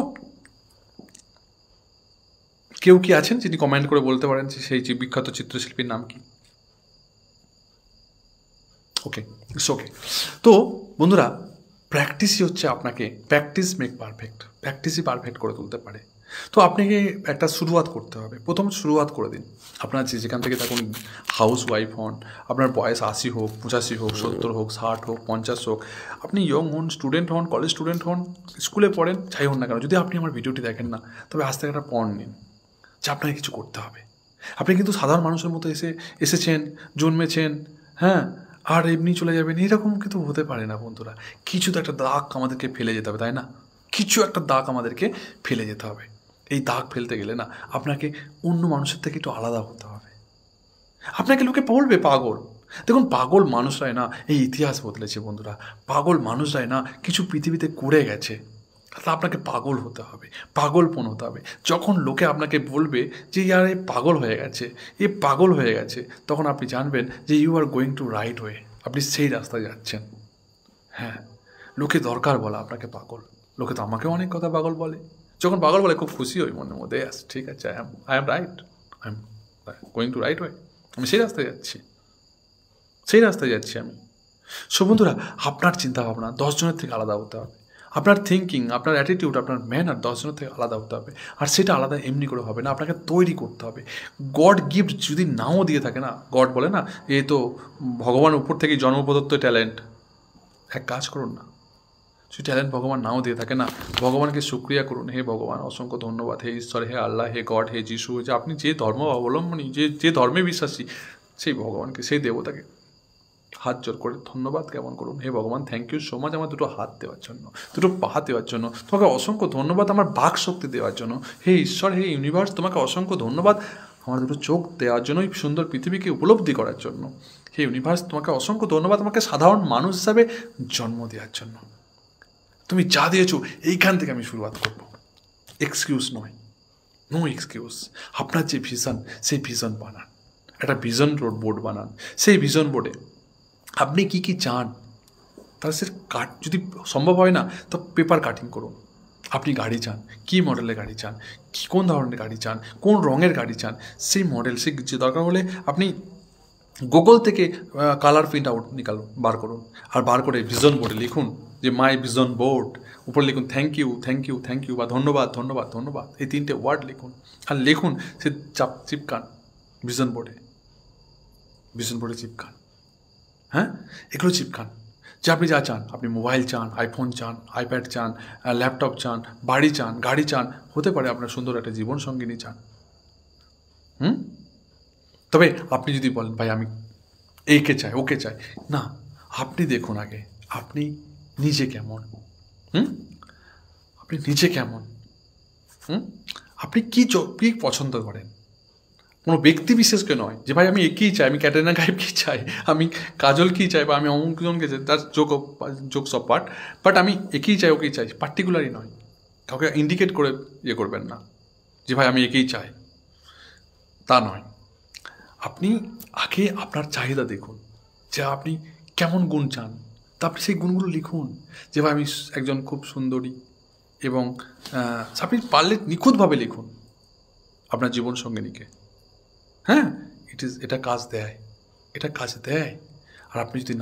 কেউ কি আছেন যিনি কমেন্ট করে বলতে পারেন যে সেই বিখ্যাত চিত্রশিল্পীর নাম কি? ওকে, ইটস ওকে। তো বন্ধুরা, প্র্যাকটিসই হচ্ছে আপনাকে, প্র্যাকটিস মেক পারফেক্ট, প্র্যাকটিসই পারফেক্ট করে তুলতে পারে। তো আপনাকে একটা শুরুয়াত করতে হবে, প্রথম শুরুয়াত করে দিন। আপনার যেখান থেকে থাকুন, হাউস ওয়াইফ হন, আপনার বয়স 80 হোক, 85 হোক, 70 হোক, 60 হোক, 50 হোক, আপনি ইয়ং হন, স্টুডেন্ট হন, কলেজ স্টুডেন্ট হন, স্কুলে পড়েন, যাই হন না কেন, যদি আপনি আমার ভিডিওটি দেখেন না, তবে আজ থেকে একটা পণ নিন যে আপনাকে কিছু করতে হবে। আপনি কিন্তু সাধারণ মানুষের মতো এসেছেন, জন্মেছেন, হ্যাঁ, আর এমনি চলে যাবেন, এরকম কিন্তু হতে পারে না বন্ধুরা। কিছু তো একটা দাগ আমাদেরকে ফেলে যেতে হবে, তাই না? কিছু একটা দাগ আমাদেরকে ফেলে যেতে হবে। এই দাগ ফেলতে গেলে না আপনাকে অন্য মানুষের থেকে একটু আলাদা হতে হবে। আপনাকে লোকে বলবে পাগল। দেখুন, পাগল মানুষরাই না এই ইতিহাস বদলেছে বন্ধুরা। পাগল মানুষরাই না কিছু পৃথিবীতে করে গেছে। তা আপনাকে পাগল হতে হবে, পাগলপন হতে হবে। যখন লোকে আপনাকে বলবে যে ইয়ার এ পাগল হয়ে গেছে, এ পাগল হয়ে গেছে, তখন আপনি জানবেন যে you are going to right way, আপনি সেই রাস্তায় যাচ্ছেন। হ্যাঁ, লোকে দরকার বলা আপনাকে পাগল। লোকে তো আমাকেও অনেক কথা পাগল বলে। যখন পাগল বলে খুব খুশি হই মনের মধ্যে, ইয়াস ঠিক আছে, I am right, I am going to right way, আমি সেই রাস্তায় যাচ্ছি, সেই রাস্তায় যাচ্ছি আমি। সো বন্ধুরা, আপনার চিন্তাভাবনা 10 জনের থেকে আলাদা হতে হবে। আপনার থিঙ্কিং, আপনার অ্যাটিটিউড, আপনার ম্যানার 10 জনের থেকে আলাদা হতে হবে। আর সেটা আলাদা এমনি করে হবে না, আপনাকে তৈরি করতে হবে। গড গিফট যদি নাও দিয়ে থাকে না, গড বলে না এ তো ভগবান উপর থেকে জন্মপ্রদত্ত ট্যালেন্ট, এক কাজ করুন না, সেই ট্যালেন্ট ভগবান নাও দিয়ে থাকে না, ভগবানকে শুক্রিয়া করুন। হে ভগবান, অসংখ্য ধন্যবাদ, হে ঈশ্বর, হে আল্লাহ, হে গড, হে যিশু, যে আপনি যে ধর্ম অবলম্বনী, যে ধর্মে বিশ্বাসী, সেই ভগবানকে, সেই দেবতাকে হাত জোর করে ধন্যবাদ জ্ঞাপন করুন। হে ভগবান, থ্যাংক ইউ সো মাচ আমার দুটো হাত দেওয়ার জন্য, দুটো পা দেওয়ার জন্য, তোমাকে অসংখ্য ধন্যবাদ আমার বাক শক্তি দেওয়ার জন্য। হে ঈশ্বর, হে ইউনিভার্স, তোমাকে অসংখ্য ধন্যবাদ আমার দুটো চোখ দেওয়ার জন্য, এই সুন্দর পৃথিবীকে উপলব্ধি করার জন্য। হে ইউনিভার্স, তোমাকে অসংখ্য ধন্যবাদ আমাকে সাধারণ মানুষ হিসাবে জন্ম দেওয়ার জন্য। তুমি যা দিয়েছো এইখান থেকে আমি শুরুয়াত করব। এক্সকিউজ নয়, নো এক্সকিউজ। আপনার যে ভিশন, সেই ভিশন বানান, একটা ভিশন বোর্ড বানান। সেই ভিশন বোর্ডে আপনি কী কী চান তাহলে সে যদি সম্ভব হয় না তো পেপার কাটিং করুন। আপনি গাড়ি চান, কী মডেলের গাড়ি চান, কোন ধরনের গাড়ি চান, কোন রঙের গাড়ি চান, সেই মডেল, সেই যে দরকার হলে আপনি গুগল থেকে কালার প্রিন্ট আউট বার করুন, আর বার করে ভিশন বোর্ডে লিখুন যে মাই ভিশন বোর্ড। উপরে লিখুন thank you, thank you, thank you, বা ধন্যবাদ, ধন্যবাদ, ধন্যবাদ, এই 3টে ওয়ার্ড লিখুন। আর লিখুন, সে চিপকান ভিশন বোর্ডে, ভিশন বোর্ডে চিপকান। হ্যাঁ, এগুলো চিপকান যে আপনি যা চান। আপনি মোবাইল চান, আইফোন চান, আইপ্যাড চান, ল্যাপটপ চান, বাড়ি চান, গাড়ি চান, হতে পারে আপনার সুন্দর একটা জীবন সঙ্গিনী চান। তবে আপনি যদি বলেন ভাই আমি একে চাই, ওকে চাই, না, আপনি দেখুন আগে আপনি নিজে কেমন, আপনি নিজে কেমন, আপনি কী পছন্দ করেন, কোনো ব্যক্তি বিশেষকে নয় যে ভাই আমি একেই চাই, আমি ক্যাটরিনা কাইফকে চাই, আমি কাজলকেই চাই, বা আমি অমুকজনকে চাই, তার জোকস অফ পার্ট, বাট আমি একেই চাই, ওকেই চাই, পার্টিকুলারই নয়। কাউকে ইন্ডিকেট করে ইয়ে করবেন না যে ভাই আমি একেই চাই, তা নয়। আপনি আগে আপনার চাহিদা দেখুন যে আপনি কেমন গুণ চান, তা আপনি সেই গুণগুলো লিখুন। যে ভাই আমি একজন খুব সুন্দরী, এবং আপনি পারলে নিখুঁতভাবে লিখুন। আপনার জীবন সঙ্গিনীকে। হ্যাঁ, এটা কাজ দেয়, এটা কাজ দেয়। আর আপনি যদি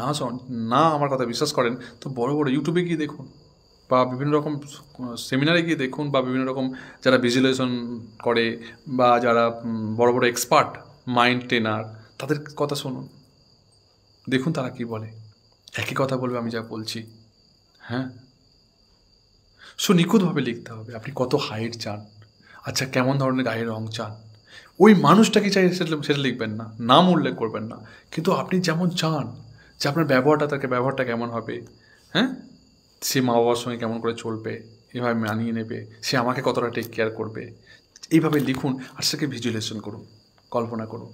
না আমার কথা বিশ্বাস করেন তো বড় বড় ইউটিউবে গিয়ে দেখুন, বা বিভিন্ন রকম সেমিনারে গিয়ে দেখুন, বা বিভিন্ন রকম যারা ভিজুয়ালাইজেশন করে, বা যারা বড় বড় এক্সপার্ট মাইন্ড ট্রেনার, তাদের কথা শুনুন, দেখুন তারা কি বলে। একই কথা বলবে আমি যা বলছি। হ্যাঁ, নিখুঁতভাবে লিখতে হবে আপনি কত হাইট চান, আচ্ছা কেমন ধরনের গায়ের রং চান, ওই মানুষটাকে চাই সেটা লিখবেন না, নাম উল্লেখ করবেন না, কিন্তু আপনি যেমন চান যে আপনার ব্যবহারটা কেমন হবে, হ্যাঁ, সে মা বাবার সঙ্গে কেমন করে চলবে, এভাবে মানিয়ে নেবে, সে আমাকে কতটা টেক কেয়ার করবে, এইভাবে লিখুন আর সেকে ভিজুয়ালাইজেশন করুন, কল্পনা করুন।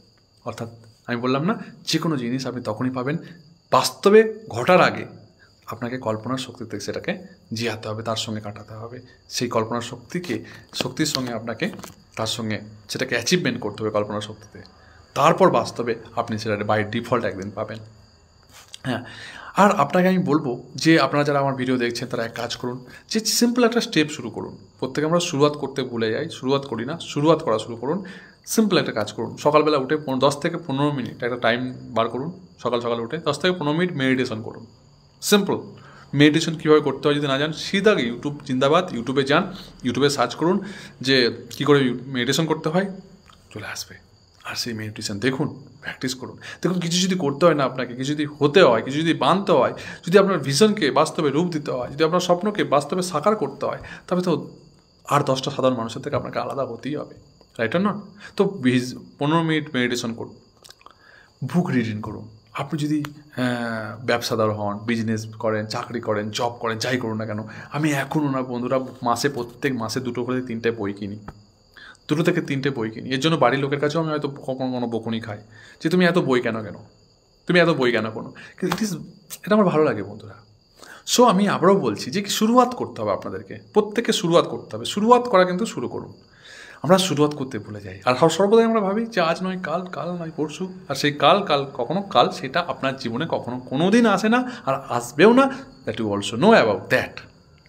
অর্থাৎ আমি বললাম না, যে কোনো জিনিস আপনি তখনই পাবেন বাস্তবে ঘটার আগে আপনাকে কল্পনার শক্তিতে সেটাকে জিয়াতে হবে, তার সঙ্গে কাটাতে হবে। সেই কল্পনার শক্তির সঙ্গে আপনাকে তার সঙ্গে সেটাকে অ্যাচিভমেন্ট করতে হবে কল্পনার শক্তিতে, তারপর বাস্তবে আপনি সেটা বাই ডিফল্ট একদিন পাবেন। হ্যাঁ, আর আপনাকে আমি বলবো যে আপনারা যারা আমার ভিডিও দেখছেন তারা এক কাজ করুন, যে সিম্পল একটা স্টেপ শুরু করুন। প্রত্যেকে আমরা শুরুয়াত করতে ভুলে যাই, শুরুয়াত করি না, শুরুয়াত করা শুরু করুন। সিম্পল একটা কাজ করুন, সকালবেলা উঠে 10 থেকে 15 মিনিট একটা টাইম বার করুন, সকাল উঠে 10 থেকে 15 মিনিট মেডিটেশন করুন। সিম্পল মেডিটেশন কীভাবে করতে হয় যদি না জান, সিধা ইউটিউব জিন্দাবাদ, ইউটিউবে যান, ইউটিউবে সার্চ করুন যে কী করে মেডিটেশন করতে হয়, চলে আসবে। আর সেই মেডিটেশন দেখুন, প্র্যাকটিস করুন। দেখুন কিছু যদি করতে হয় না আপনাকে, কিছু যদি হতে হয়, কিছু যদি বানতে হয়, যদি আপনার ভিশনকে বাস্তবে রূপ দিতে হয়, যদি আপনার স্বপ্নকে বাস্তবে সাকার করতে হয়, তবে তো আর 10টা সাধারণ মানুষের থেকে আপনাকে আলাদা হতেই হবে, রাইট অর নট? তো 15 মিনিট মেডিটেশন করুন, বুক রিডিং করুন। আপনি যদি ব্যবসাদার হন, বিজনেস করেন, চাকরি করেন, জব করেন, যাই করুন না কেন, আমি এখনও না বন্ধুরা প্রত্যেক মাসে 2 করে 3টে বই কিনি, 2 থেকে 3টে বই কিনি। এর জন্য বাড়ির লোকের কাছেও আমি হয়তো কোনো বকুনি খাই যে তুমি এত বই কেন তুমি এত বই কেন কোনো, কিন্তু এটা আমার ভালো লাগে বন্ধুরা। আমি আবারও বলছি যে শুরুয়াত করতে হবে আপনাদেরকে, প্রত্যেককে শুরুয়াত করতে হবে। শুরুয়াত করা কিন্তু শুরু করুন। আমরা শুরুয়াত করতে ভুলে যাই, আর সর্বদাই আমরা ভাবি যে আজ নয় কাল, কাল নয় পরশু, আর সেই কখনো কাল সেটা আপনার জীবনে কোনো দিন আসে না, আর আসবেও না। That you also know about that,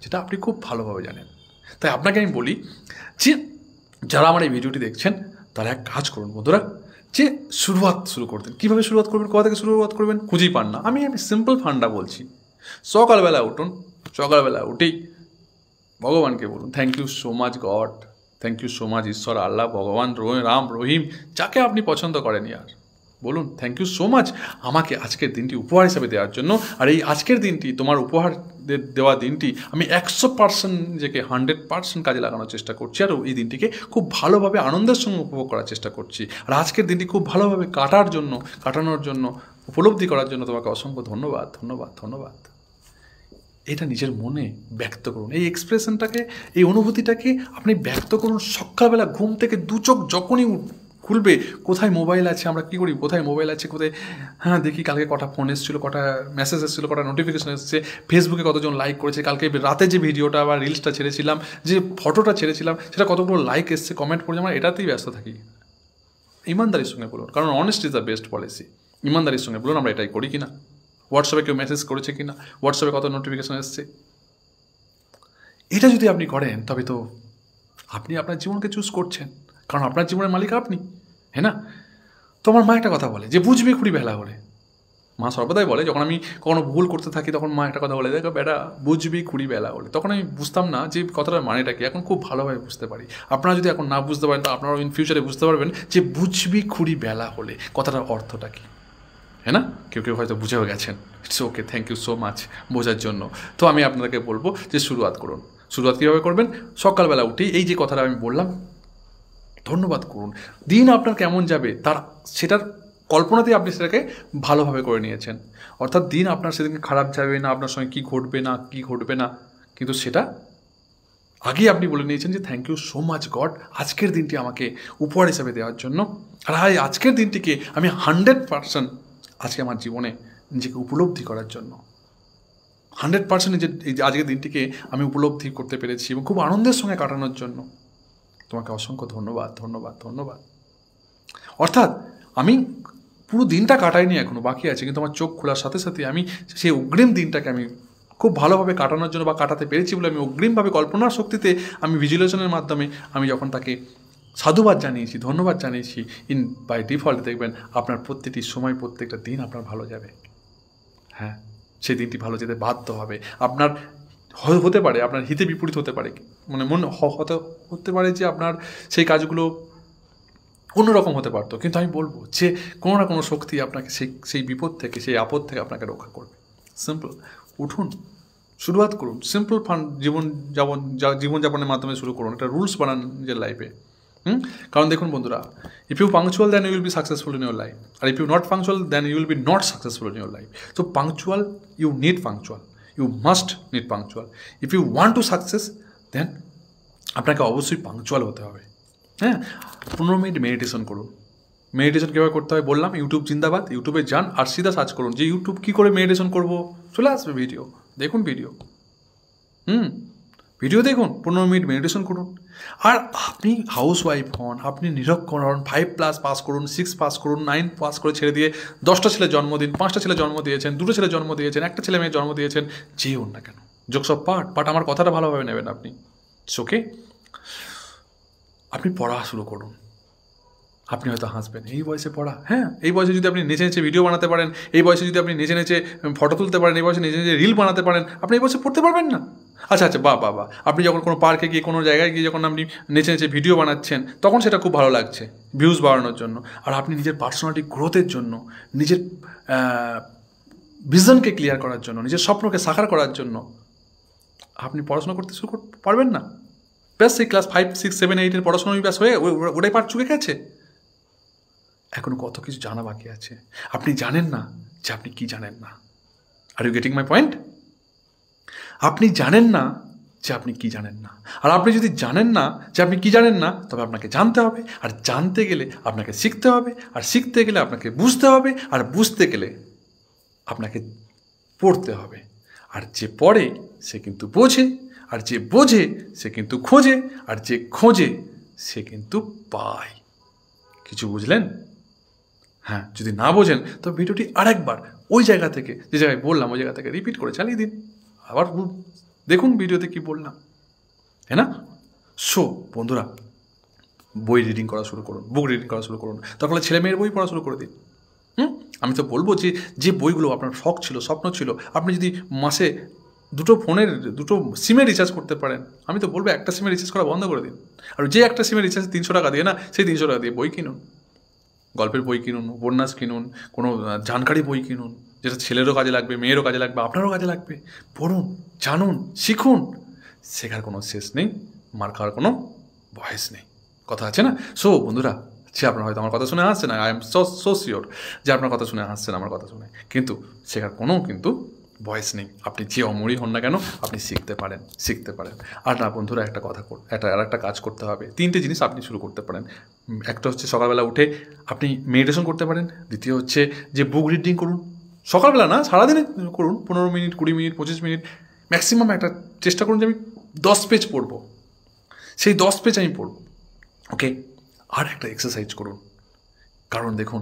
যেটা আপনি খুব ভালোভাবে জানেন। তাই আপনাকে আমি বলি যে যারা আমার এই ভিডিওটি দেখছেন তারা এক কাজ করুন বন্ধুরা, যে শুরুয়াত শুরু করতেন। কীভাবে শুরুয়াত করবেন, কোথা থেকে শুরুয়াত করবেন খুঁজেই পান না। আমি সিম্পল ফান্ডা বলছি, সকালবেলা উঠুন, সকালবেলা উঠেই ভগবানকে বলুন thank you so much God, thank you so much ঈশ্বর, আল্লাহ, ভগবান, রাম, রহিম, যাকে আপনি পছন্দ করেন ইয়ার, বলুন থ্যাংক ইউ সো মাচ আমাকে আজকের দিনটি উপহার হিসাবে দেওয়ার জন্য। আর এই আজকের দিনটি, তোমার উপহার দেওয়া দিনটি, আমি 100% নিজেকে 100% কাজে লাগানোর চেষ্টা করছি, আর এই দিনটিকে খুব ভালোভাবে আনন্দের সঙ্গে উপভোগ করার চেষ্টা করছি। আর আজকের দিনটি খুব ভালোভাবে কাটানোর জন্য, উপলব্ধি করার জন্য তোমাকে অসংখ্য ধন্যবাদ, ধন্যবাদ, ধন্যবাদ। এটা নিজের মনে ব্যক্ত করুন, এই এক্সপ্রেশনটাকে, এই অনুভূতিটাকে আপনি ব্যক্ত করুন। সকালবেলা ঘুম থেকে 2 চোখ যখনই খুলবে, কোথায় মোবাইল আছে, আমরা কী করি, কোথায় মোবাইল আছে, কোথায়, হ্যাঁ দেখি কালকে কটা ফোন এসেছিলো, কটা মেসেজ এসেছিলো, কটা নোটিফিকেশন এসেছে, ফেসবুকে কতজন লাইক করেছে, কালকে রাতে যে ভিডিওটা বা রিলসটা ছেড়েছিলাম, যে ফটোটা ছেড়েছিলাম, সেটা কতগুলো লাইক এসছে, কমেন্ট পড়ছে, আমরা এটাতেই ব্যস্ত থাকি। ইমানদারির সঙ্গে বলুন, কারণ honest is the best policy. ইমানদারির সঙ্গে বলুন আমরা এটাই করি কিনা, হোয়াটসঅ্যাপে কেউ মেসেজ করেছে কিনা, হোয়াটসঅ্যাপে কত নোটিফিকেশন এসছে। এটা যদি আপনি করেন তবে তো আপনি আপনার জীবনকে চুজ করছেন, কারণ আপনার জীবনের মালিক আপনি, হ্যাঁ না? তো আমার মা একটা কথা বলে যে বুঝবি খুঁড়ি বেলা হলে। মা সর্বদাই বলে, যখন আমি কখনো ভুল করতে থাকি তখন মা একটা কথা বলে, দেখো বেটা বুঝবি খুঁড়ি বেলা হলে। তখন আমি বুঝতাম না যে কথাটার মানেটা কি, এখন খুব ভালোভাবে বুঝতে পারি। আপনারা যদি এখন না বুঝতে পারেন তো আপনারা ইন ফিউচারে বুঝতে পারবেন যে বুঝবি খুঁড়ি বেলা হলে কথাটার অর্থটা কী, হ্যাঁ না? কেউ হয়তো বুঝেও গেছেন, it's okay, thank you so much বোঝার জন্য। তো আমি আপনাদেরকে বলবো যে শুরুয়াত করুন। শুরুয়াত কীভাবে করবেন? সকালবেলা উঠেই এই যে কথাটা আমি বললাম, ধন্যবাদ করুন। দিন আপনার কেমন যাবে সেটার কল্পনাতেই আপনি সেটাকে ভালোভাবে করে নিয়েছেন। অর্থাৎ দিন আপনার সেদিনকে খারাপ যাবে না, আপনার সঙ্গে কী ঘটবে না, কিন্তু সেটা আগেই আপনি বলে নিয়েছেন যে thank you so much God আজকের দিনটি আমাকে উপহার হিসাবে দেওয়ার জন্য। আর আজকের দিনটিকে আমি 100% আজকে আমার জীবনে নিজেকে উপলব্ধি করার জন্য 100% এই যে আজকের দিনটিকে আমি উপলব্ধি করতে পেরেছি এবং খুব আনন্দের সঙ্গে কাটানোর জন্য তোমাকে অসংখ্য ধন্যবাদ, ধন্যবাদ, ধন্যবাদ। অর্থাৎ আমি পুরো দিনটা কাটাইনি, এখনও বাকি আছে, কিন্তু আমার চোখ খোলার সাথে সাথে আমি সেই অগ্রিম দিনটাকে আমি খুব ভালোভাবে কাটানোর জন্য বা কাটাতে পেরেছি বলে আমি অগ্রিমভাবে কল্পনার শক্তিতে আমি ভিজুয়ালাইজেশনের মাধ্যমে আমি যখন তাকে সাধুবাদ জানিয়েছি, ধন্যবাদ জানিয়েছি, বাই ডিফল্ট দেখবেন আপনার প্রত্যেকটি সময়, প্রত্যেকটা দিন আপনার ভালো যাবে। হ্যাঁ, সেই দিনটি ভালো যেতে বাধ্য হবে। আপনার হতে পারে আপনার হিতে বিপরীত হতে পারে, মানে হতে পারে যে আপনার সেই কাজগুলো অন্যরকম হতে পারতো, কিন্তু আমি বলবো যে কোনো না কোনো শক্তি আপনাকে সেই বিপদ থেকে, সেই আপদ থেকে আপনাকে রক্ষা করবে। সিম্পল, উঠুন, শুরুয়াত করুন, সিম্পল ফান জীবনযাপনের মাধ্যমে শুরু করুন, একটা রুলস বানান নিজের লাইফে। কারণ দেখুন বন্ধুরা, if you punctual then you will be successful in your life, আর if you not punctual then you will be not successful in your life. তো punctual, you need punctual, you must need punctual. If you want to success then আপনাকে অবশ্যই punctual হতে হবে। হ্যাঁ, 15 minute meditation করুন। Meditation কীভাবে করতে হয় বললাম, ইউটিউব জিন্দাবাদ, ইউটিউবে যান আর সিধা সার্চ করুন যে ইউটিউব কী করে মেডিটেশন করবো, চলে আসবে ভিডিও, দেখুন ভিডিও দেখুন, 15 মিনিট মেডিটেশন করুন। আর আপনি হাউস ওয়াইফ হন, আপনি নিরক্ষর হন, 5+ পাস করুন, 6 পাস করুন, 9 পাস করে ছেড়ে দিয়ে 10টা ছেলে জন্ম দিন, 5টা ছেলে জন্ম দিয়েছেন, 2টো ছেলে জন্ম দিয়েছেন, একটা ছেলে মেয়ে জন্ম দিয়েছেন, যে হন না কেন, যোগ সব পাঠ আমার কথাটা ভালোভাবে নেবেন আপনি। ওকে, আপনি পড়া শুরু করুন। আপনি হয়তো হাসবেন, এই বয়সে পড়া? হ্যাঁ, এই বয়সে যদি আপনি নেচে নেচে ভিডিও বানাতে পারেন, এই বয়সে যদি আপনি নেচে নেচে ফটো তুলতে পারেন, এই বয়সে নেচে নেচে রিল বানাতে পারেন, আপনি এই বয়সে পড়তে পারবেন না? আচ্ছা, বাহ, আপনি যখন কোনো পার্কে গিয়ে, কোনো জায়গায় গিয়ে যখন আপনি নেচে নেচে ভিডিও বানাচ্ছেন, তখন সেটা খুব ভালো লাগছে ভিউজ বাড়ানোর জন্য। আর আপনি নিজের পার্সোনালিটি গ্রোথের জন্য, নিজের ভিশনকে ক্লিয়ার করার জন্য, নিজের স্বপ্নকে সাকার করার জন্য আপনি পড়াশোনা করতে শুরু পারবেন না? ব্যাস সেই ক্লাস 5, 6, 7, 8 পড়াশোনা ব্যাস হয়ে ওটাই পাঠ চুকে গেছে? এখনো কত কিছু জানা বাকি আছে। আপনি জানেন না যে আপনি কি জানেন না। Are you getting my point? আপনি জানেন না যে আপনি কি জানেন না। আর আপনি যদি জানেন না যে আপনি কি জানেন না, তবে আপনাকে জানতে হবে। আর জানতে গেলে আপনাকে শিখতে হবে। আর শিখতে গেলে আপনাকে বুঝতে হবে। আর বুঝতে গেলে আপনাকে পড়তে হবে। আর যে পড়ে সে কিন্তু বোঝে। আর যে বোঝে সে কিন্তু খোঁজে। আর যে খোঁজে সে কিন্তু পায়। কিছু বুঝলেন? হ্যাঁ, যদি না বোঝেন তো ভিডিওটি আরেকবার ওই জায়গা থেকে, যে জায়গায় বললাম ওই জায়গা থেকে রিপিট করে চালিয়ে দিন, আবার দেখুন ভিডিওতে কি বললাম, হ্যাঁ না? সো বন্ধুরা, বই রিডিং করা শুরু করুন, বুক রিডিং করা শুরু করুন, তারপরে ছেলে মেয়ের বই পড়া শুরু করে দিন। আমি তো বলবো যে বইগুলো আপনার শখ ছিল, স্বপ্ন ছিল, আপনি যদি মাসে 2 সিমে রিচার্জ করতে পারেন, আমি তো বলবো একটা সিমে রিচার্জ করা বন্ধ করে দিন। আর যে একটা সিমে রিচার্জ 300 টাকা দিয়ে না, সেই 300 টাকা দিয়ে বই কিনুন, গল্পের বই কিনুন, উপন্যাস কিনুন, কোনো জানকারি বই কিনুন, যেটা ছেলেরও কাজে লাগবে, মেয়েরও কাজে লাগবে, আপনারও কাজে লাগবে। পড়ুন, জানুন, শিখুন। শেখার কোনো শেষ নেই, মার খাওয়ার কোনো বয়স নেই, কথা আছে না? সো বন্ধুরা, আপনার হয়তো আমার কথা শুনে হাসছে না, আই এম সো শিওর যে আপনার কথা শুনে হাসছেন আমার কথা শুনে, কিন্তু শেখার কোনো কিন্তু বয়স নেই। আপনি যে অমরই হন না কেন, আপনি শিখতে পারেন। আর না বন্ধুরা, একটা কাজ করতে হবে। 3টে জিনিস আপনি শুরু করতে পারেন। একটা হচ্ছে সকালবেলা উঠে আপনি মেডিটেশন করতে পারেন। দ্বিতীয় হচ্ছে যে বুক রিডিং করুন, সকালবেলা না, সারাদিনে করুন, 15 মিনিট, 20 মিনিট, 25 মিনিট ম্যাক্সিমাম। একটা চেষ্টা করুন যে আমি 10 পেজ পড়বো, সেই 10 পেজ আমি পড়ব। ওকে, আর একটা এক্সারসাইজ করুন। কারণ দেখুন,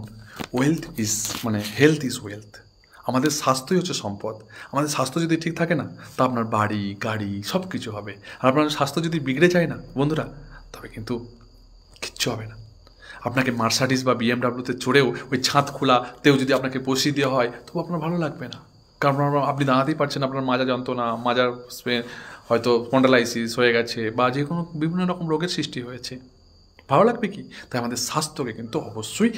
হেলথ ইজ ওয়েলথ। আমাদের স্বাস্থ্যই হচ্ছে সম্পদ। আমাদের স্বাস্থ্য যদি ঠিক থাকে না, তা আপনার বাড়ি, গাড়ি সব কিছু হবে। আর আপনার স্বাস্থ্য যদি বিগড়ে যায় না বন্ধুরা, তবে কিন্তু কিচ্ছু হবে না। আপনাকে মার্সাডিজ বা BMW-তে চড়েও ওই ছাদ খোলাতেও যদি আপনাকে বসিয়ে দেওয়া হয়, তবু আপনার ভালো লাগবে না। কারণ আপনি দাঁড়াতেই পারছেন, আপনার মাজা যন্ত্রণা, মাজার হয়তো স্পন্ডালাইসিস হয়ে গেছে, বা যে কোনো বিভিন্ন রকম রোগের সৃষ্টি হয়েছে, ভালো লাগবে কি? তাই আমাদের স্বাস্থ্যকে কিন্তু অবশ্যই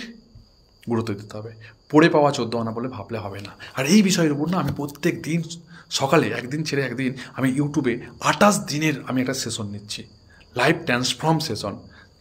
গুরুত্ব দিতে হবে। পড়ে পাওয়া 14 আনা বলে ভাবলে হবে না। আর এই বিষয়ের উপর না আমি প্রত্যেক দিন সকালে, একদিন ছেড়ে একদিন, আমি ইউটিউবে 28 দিনের আমি একটা সেশন নিচ্ছি, লাইফ ট্রান্সফর্ম সেশন।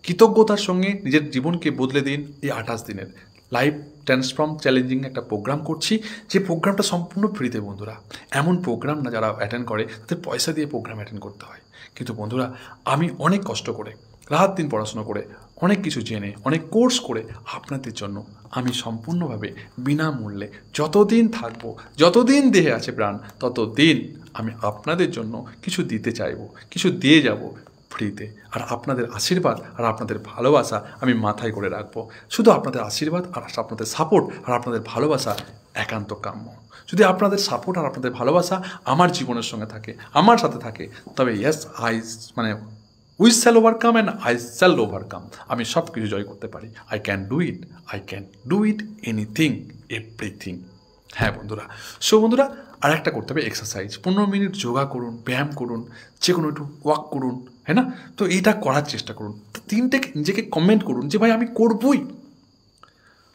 কৃতজ্ঞতার সঙ্গে নিজের জীবনকে বদলে দিন। এই 28 দিনের লাইফ ট্রান্সফর্ম চ্যালেঞ্জিং একটা প্রোগ্রাম করছি, যে প্রোগ্রামটা সম্পূর্ণ ফ্রিতে বন্ধুরা। এমন প্রোগ্রাম না যারা অ্যাটেন্ড করে তাদের পয়সা দিয়ে প্রোগ্রাম অ্যাটেন্ড করতে হয়। কিন্তু বন্ধুরা, আমি অনেক কষ্ট করে, রাত দিন পড়াশোনা করে, অনেক কিছু জেনে, অনেক কোর্স করে আপনাদের জন্য আমি সম্পূর্ণভাবে বিনামূল্যে যতদিন থাকবো, যতদিন দেহে আছে প্রাণ, ততদিন আমি আপনাদের জন্য কিছু দিতে চাইবো, কিছু দিয়ে যাব ফ্রিতে। আর আপনাদের আশীর্বাদ আর আপনাদের ভালোবাসা আমি মাথায় করে রাখবো। শুধু আপনাদের আশীর্বাদ আর আপনাদের সাপোর্ট আর আপনাদের ভালোবাসা একান্ত কাম্য। যদি আপনাদের সাপোর্ট আর আপনাদের ভালোবাসা আমার জীবনের সঙ্গে থাকে, আমার সাথে থাকে, তবে we shall overcome and I shall overcome. আমি সব কিছু জয় করতে পারি। I can do it anything everything. হ্যাঁ বন্ধুরা, সো বন্ধুরা আর একটা করতে হবে এক্সারসাইজ। 15 মিনিট যোগা করুন, ব্যায়াম করুন, যে কোনো একটু ওয়াক করুন, হ্যাঁ না? তো এইটা করার চেষ্টা করুন। 3টে নিজেকে কমেন্ট করুন যে ভাই আমি করবই।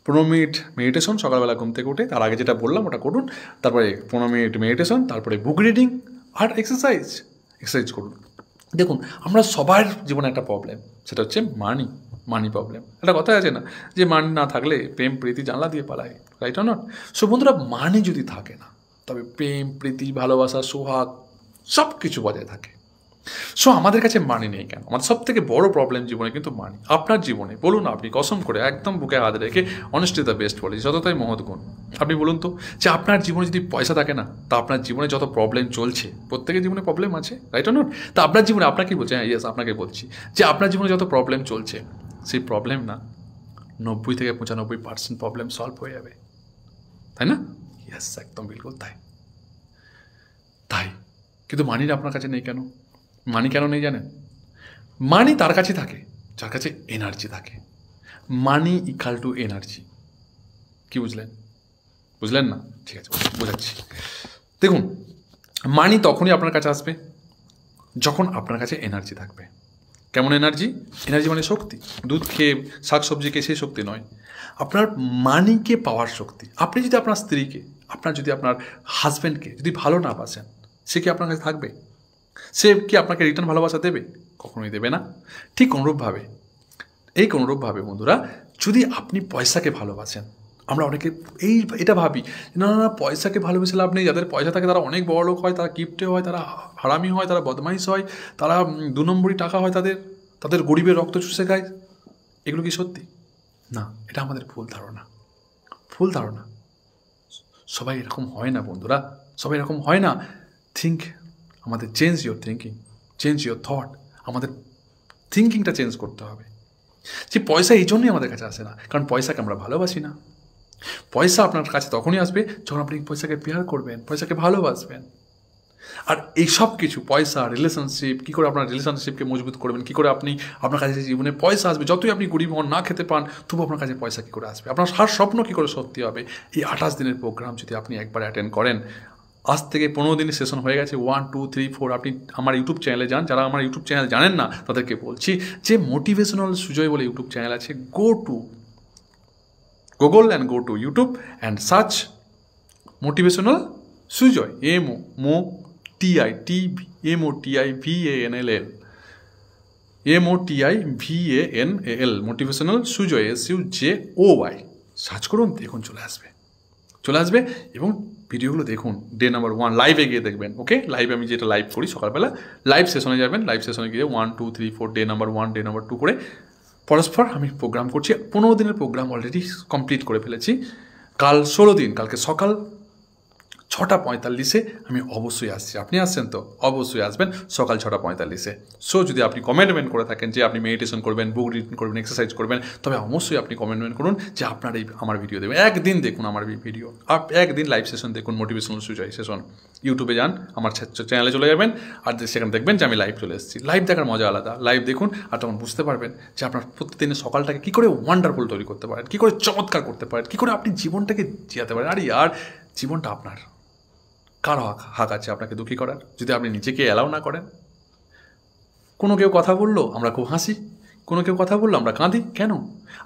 15 মিনিট মেডিটেশন সকালবেলা ঘুম থেকে উঠে, তার আগে যেটা বললাম ওটা করুন। তারপরে 15 মিনিট মেডিটেশন, তারপরে বুক রিডিং আর এক্সারসাইজ করুন। দেখুন, আমরা সবার জীবনে একটা প্রবলেম, সেটা হচ্ছে মানি প্রবলেম। একটা কথা আছে না যে মানি না থাকলে প্রেম প্রীতি জানলা দিয়ে পালায়, রাইট অর নট? সো বন্ধুরা, মানি যদি থাকে না তবে প্রেম প্রীতি ভালোবাসা সোহাগ সব কিছু বজায় থাকে। সো আমাদের কাছে মানি নেই কেন? আমার সব থেকে বড় প্রবলেম জীবনে কিন্তু মানি। আপনার জীবনে বলুন, আপনি কসম করে একদম বুকে হাত রেখে, অনেস্টি দ্য বেস্ট পলিসি, যতটাই মহৎ গুণ। আপনি বলুন তো যে আপনার জীবনে যদি পয়সা থাকে না, তা আপনার জীবনে যত প্রবলেম চলছে, প্রত্যেকের জীবনে প্রবলেম আছে, রাইট অর নট? তা আপনার জীবনে আপনাকে বলছি, হ্যাঁ ইয়েস আপনাকে বলছি যে আপনার জীবনে যত প্রবলেম চলছে, সেই প্রবলেম না 90 থেকে 95% প্রবলেম সলভ হয়ে যাবে, তাই না? ইয়েস, একদম বিলকুল তাই। কিন্তু মানিটা আপনার কাছে নেই কেন? মানি কেন নেই জানেন? মানি তার কাছে থাকে যার কাছে এনার্জি থাকে। মানি ইকাল টু এনার্জি। কি বুঝলেন না? ঠিক আছে, বোঝাচ্ছি। দেখুন, মানি তখনই আপনার কাছে আসবে যখন আপনার কাছে এনার্জি থাকবে। কেমন এনার্জি? এনার্জি মানে শক্তি। দুধ খেয়ে শাকসবজি খেয়ে সেই শক্তি নয়, আপনার মানিকে পাওয়ার শক্তি। আপনি যদি আপনার স্ত্রীকে, যদি আপনার হাজব্যান্ডকে যদি ভালো না বাসেন, সে কি আপনার কাছে থাকবে? সে কি আপনাকে রিটার্ন ভালোবাসা দেবে? কখনোই দেবে না। ঠিক অনুরূপভাবে বন্ধুরা, যদি আপনি পয়সাকে ভালোবাসেন, আমরা অনেকে এটা ভাবি না, পয়সাকে ভালোবেসে লাভ নেই। যাদের পয়সা থাকে তারা অনেক বড় লোক হয়, তারা কিপ্টে হয়, তারা হারামি হয়, তারা বদমাইশ হয়, তারা 2 নম্বরই টাকা হয়, তাদের গরিবের রক্ত চুষে খায়। এগুলো কি সত্যি? না, এটা আমাদের ভুল ধারণা। সবাই এরকম হয় না বন্ধুরা, সবাই এরকম হয় না। আমাদের change your thinking, change your thought. আমাদের থিঙ্কিংটা চেঞ্জ করতে হবে। যে পয়সা এই জন্যই আমাদের কাছে আসে না, কারণ পয়সাকে আমরা ভালোবাসি না। পয়সা আপনার কাছে তখনই আসবে যখন আপনি পয়সাকে পেয়ার করবেন, পয়সাকে ভালোবাসবেন। আর এই সব কিছু পয়সা, রিলেশনশিপ, কী করে আপনার রিলেশনশিপকে মজবুত করবেন, কী করে আপনি আপনার কাছে জীবনে পয়সা আসবে। যতই আপনি গরিব হন, না খেতে পান, তবু আপনার কাছে পয়সা কী করে আসবে, আপনার হার স্বপ্ন কী করে সত্যি হবে। এই 28 দিনের প্রোগ্রাম যদি আপনি একবার অ্যাটেন্ড করেন, আজ থেকে 15 দিনের সেশন হয়ে গেছে, 1 2 3 4। আপনি আমার ইউটিউব চ্যানেলে যান, যারা আমার ইউটিউব চ্যানেল জানেন না তাদেরকে বলছি যে মোটিভেশনাল সুজয় বলে ইউটিউব চ্যানেল আছে। Go to Google and go to YouTube and search motivational Sujoy, MOTIVANAL, motivational Sujoy, SUJOY। Search করুন, দেখুন চলে আসবে এবং ভিডিওগুলো দেখুন। ডে নাম্বার 1 লাইভে গিয়ে দেখবেন। ওকে, লাইভে আমি যেটা লাইভ করি সকালবেলা, লাইভ সেশনে যাবেন। লাইভ সেশনে গিয়ে 1 2 3 4 ডে নাম্বার 1 ডে নাম্বার 2 করে পরস্পর আমি প্রোগ্রাম করছি। 15 দিনের প্রোগ্রাম অলরেডি কমপ্লিট করে ফেলেছি। কাল 16 দিন, কালকে সকাল 6:45 আমি অবশ্যই আসছি। আপনি আসছেন তো? অবশ্যই আসবেন সকাল 6:45। সো যদি আপনি কমেন্টমেন্ট করে থাকেন যে আপনি মেডিটেশন করবেন, বুক রিডিং করবেন, এক্সারসাইজ করবেন, তবে অবশ্যই আপনি কমেন্টমেন্ট করুন যে আপনার আমার ভিডিও দেবেন। একদিন দেখুন আমার ভিডিও, একদিন লাইভ সেশন দেখুন, মোটিভেশনাল সুজয় সেশন। ইউটিউবে যান, আমার চ্যানেলে চলে যাবেন, আর সেখানে দেখবেন যে আমি লাইভ চলে এসেছি। লাইভ দেখার মজা আলাদা। লাইভ দেখুন, আর তখন বুঝতে পারবেন যে আপনার প্রত্যেকদিনের সকালটাকে কী করে ওয়ান্ডারফুল তৈরি করতে পারেন, কী করে চমৎকার করতে পারেন, কী করে আপনি জীবনটাকে জিয়াতে পারেন। আর জীবনটা আপনার। কার হাক আছে আপনাকে দুঃখী করার, যদি আপনি নিজেকে অ্যালাউ না করেন? কোনো কেউ কথা বললো আমরা খুব হাসি, কোনো কেউ কথা বললো আমরা কাঁদি। কেন?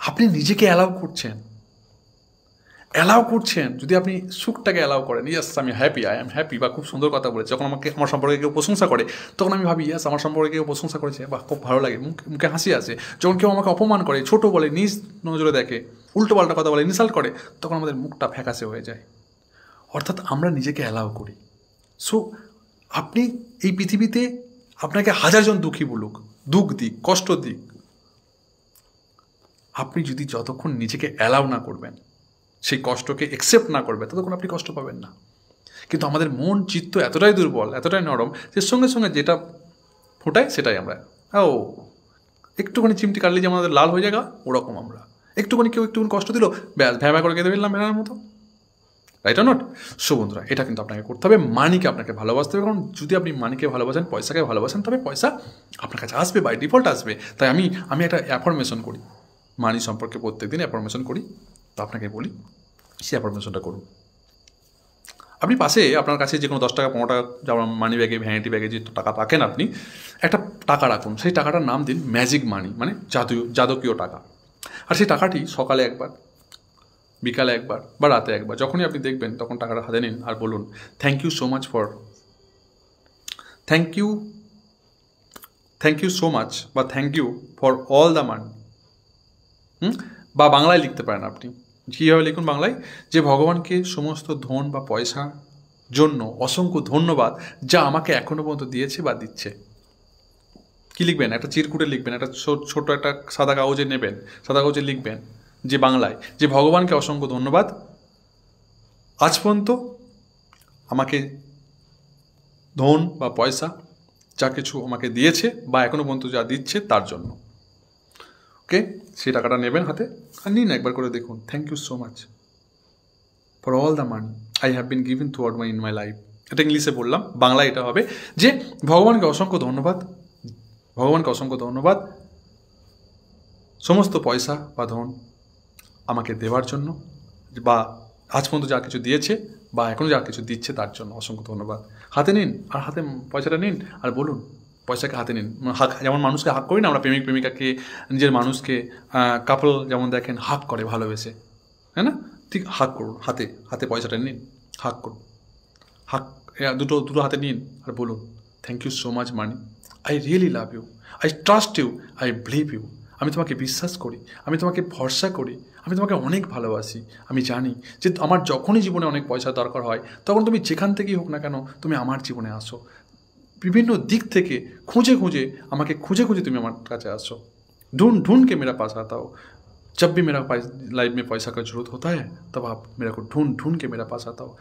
আপনি নিজেকে অ্যালাউ করছেন। যদি আপনি সুখটাকে অ্যালাউ করেন, ইয়েস আমি হ্যাপি, আই এম হ্যাপি, বা খুব সুন্দর কথা বলেছে, যখন আমার সম্পর্কে কেউ প্রশংসা করে, তখন আমি ভাবি ইয়েস আমার সম্পর্কে কেউ প্রশংসা করেছে, বা খুব ভালো লাগে, মুখে হাসি আসে। যখন কেউ আমাকে অপমান করে, ছোট বলে, নিজ নজরে দেখে, উল্টোপাল্টা কথা বলে, ইনসাল্ট করে, তখন আমাদের মুখটা ফ্যাকাশে হয়ে যায়। অর্থাৎ আমরা নিজেকে অ্যালাউ করি। সো আপনি এই পৃথিবীতে আপনাকে 1000জন দুঃখী বলুক, দুঃখ দিক, কষ্ট দিক, আপনি যদি যতক্ষণ নিজেকে অ্যালাউ না করবেন, সেই কষ্টকে অ্যাকসেপ্ট না করবেন, ততক্ষণ আপনি কষ্ট পাবেন না। কিন্তু আমাদের মন চিত্ত এতটাই দুর্বল, এতটাই নরম, যে সঙ্গে সঙ্গে যেটা ফোটায় সেটাই আমরা। একটুখানি চিমটি কাটলে যে আমাদের লাল হয়ে যায়, ওরকম আমরা। কেউ একটুখানি কষ্ট দিল, ব্যাস ভ্যাঁ করে কেঁদে ফেললাম ভেড়ার মতো, রাইট অর নট? সো বন্ধুরা, এটা কিন্তু আপনাকে করতে হবে, মানিকে আপনাকে ভালোবাসতে হবে। কারণ যদি আপনি মানিকে ভালোবাসেন, পয়সাকে ভালোবাসেন, তবে পয়সা আপনার কাছে আসবে, বাই ডিফল্ট আসবে। তাই আমি একটা অ্যাফার্মেশন করি, মানি সম্পর্কে প্রত্যেক দিন অ্যাফার্মেশন করি। তো আপনাকে বলি, সেই অ্যাফার্মেশনটা করুন। আপনি পাশে আপনার কাছে যে কোনো 10 টাকা 15 টাকা যেমন মানি ব্যাগে, ভ্যানিটি ব্যাগে যে টাকা রাখেন, আপনি একটা টাকা রাখুন। সেই টাকাটার নাম দিন ম্যাজিক মানি, মানে যাদকীয় টাকা। আর সেই টাকাটি সকালে একবার, বিকালে একবার বা রাতে একবার, যখনই আপনি দেখবেন তখন টাকাটা হাতে নিন আর বলুন থ্যাংক ইউ সো মাচ বা thank you for all the money. বা বাংলায় লিখতে পারেন আপনি, কীভাবে লিখুন বাংলায়, যে ভগবানকে সমস্ত ধন বা পয়সার জন্য অসংখ্য ধন্যবাদ, যা আমাকে এখনও পর্যন্ত দিয়েছে বা দিচ্ছে। কী লিখবেন? একটা চিরকুটে লিখবেন, একটা ছোট একটা সাদা কাগজে নেবেন, সাদা কাগজে লিখবেন যে বাংলায়, যে ভগবানকে অসংখ্য ধন্যবাদ আজ পর্যন্ত আমাকে ধন বা পয়সা যা কিছু আমাকে দিয়েছে বা এখনও পর্যন্ত যা দিচ্ছে তার জন্য। ওকে, সেই টাকাটা নেবেন হাতে আর নিন, একবার করে দেখুন thank you so much for all the money I have been given throughout my in my life. এটা ইংলিশে বললাম, বাংলায় এটা হবে যে ভগবানকে অসংখ্য ধন্যবাদ সমস্ত পয়সা বা ধন আমাকে দেওয়ার জন্য, বা আজ পর্যন্ত যা কিছু দিয়েছে বা এখনও যা কিছু দিচ্ছে তার জন্য অসংখ্য ধন্যবাদ। হাতে নিন আর হাতে পয়সাটা নিন আর বলুন, পয়সাকে হাতে নিন। যেমন মানুষকে হাক করি না আমরা, প্রেমিক প্রেমিকাকে, নিজের মানুষকে, কাপল যেমন দেখেন হাক করে ভালোবেসে, হ্যাঁ না? ঠিক হাক করুন, হাতে পয়সাটা নিন, হাক করুন, দুটো হাতে নিন আর বলুন thank you so much money, I really love you, I trust you, I believe you. আমি তোমাকে বিশ্বাস করি, আমি তোমাকে ভরসা করি, আমি তোমাকে অনেক ভালোবাসি। আমি জানি যে আমার যখনই জীবনে অনেক পয়সা দরকার হয়, তখন তুমি যেখান থেকেই হোক না কেন, তুমি আমার জীবনে আসো। বিভিন্ন দিক থেকে খুঁজে খুঁজে তুমি আমার কাছে আসो। ढूंढ के मेरा पास आता हो। जब भी मेरा लाइफ में पैसा का जरूरत होता है, तब आप मेरे को ढूंढ के मेरा पास आता हो।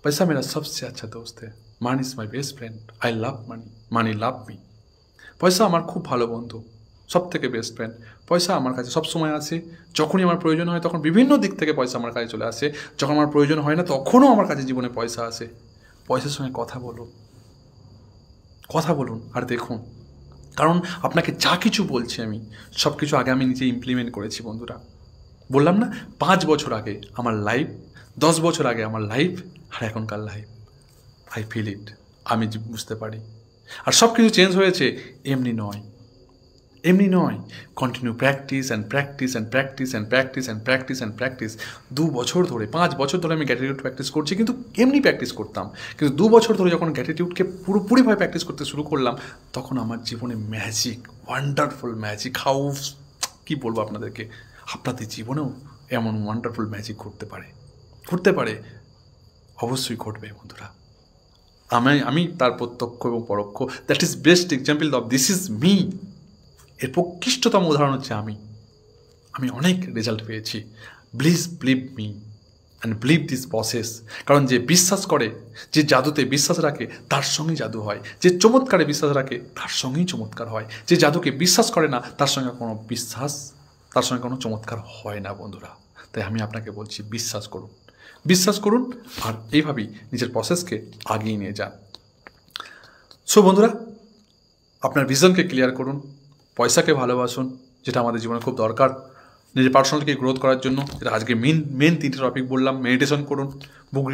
पैसा मेरा सबसे अच्छा दोस्त है। Money is my best friend. I love money love me. পয়সা আমার খুব ভালো বন্ধু, সব থেকে বেস্ট ফ্রেন্ড। পয়সা আমার কাছে সবসময় আসে, যখনই আমার প্রয়োজন হয় তখন বিভিন্ন দিক থেকে পয়সা আমার কাছে চলে আসে। যখন আমার প্রয়োজন হয় না তখনও আমার কাছে জীবনে পয়সা আসে। পয়সার সঙ্গে কথা বলুন আর দেখুন, কারণ আপনাকে যা কিছু বলছি আমি, সব কিছু আগে আমি নিজে ইমপ্লিমেন্ট করেছি বন্ধুরা। বললাম না, 5 বছর আগে আমার লাইফ, 10 বছর আগে আমার লাইফ আর এখনকার লাইফ, আই ফিল ইট, আমি বুঝতে পারি। আর সব কিছু চেঞ্জ হয়েছে, এমনি নয়। কন্টিনিউ প্র্যাকটিস 2 বছর ধরে, 5 বছর ধরে আমি গ্র্যাটিটিউড প্র্যাকটিস করছি, কিন্তু এমনি প্র্যাকটিস করতাম। কিন্তু 2 বছর ধরে যখন গ্র্যাটিটিউডকে পুরোপুরিভাবে প্র্যাকটিস করতে শুরু করলাম, তখন আমার জীবনে ম্যাজিক, ওয়ান্ডারফুল ম্যাজিক, কী বলবো আপনাদেরকে, আপনাদের জীবনেও এমন ওয়ান্ডারফুল ম্যাজিক ঘটতে পারে, অবশ্যই ঘটবে বন্ধুরা। আমি তার প্রত্যক্ষ এবং পরোক্ষ, that is best example of this is me. এর প্রকৃষ্টতম উদাহরণ হচ্ছে আমি অনেক রেজাল্ট পেয়েছি। Please believe me and believe this process. কারণ যে বিশ্বাস করে, যে জাদুতে বিশ্বাস রাখে, তার সঙ্গেই জাদু হয়। যে চমৎকারে বিশ্বাস রাখে, তার সঙ্গেই চমৎকার হয়। যে জাদুকে বিশ্বাস করে না, তার সঙ্গে কোনো চমৎকার হয় না বন্ধুরা। তাই আমি আপনাকে বলছি, বিশ্বাস করুন আর এইভাবেই নিজের প্রসেসকে আগিয়ে নিয়ে যান। সো বন্ধুরা, আপনার ভিশনকে ক্লিয়ার করুন, পয়সাকে ভালোবাসুন, যেটা আমাদের জীবনে খুব দরকার নিজের পার্সোনালিটিকে গ্রোথ করার জন্য। যেটা আজকে মেন 3টে টপিক বললাম। মেডিটেশন করুন, বুক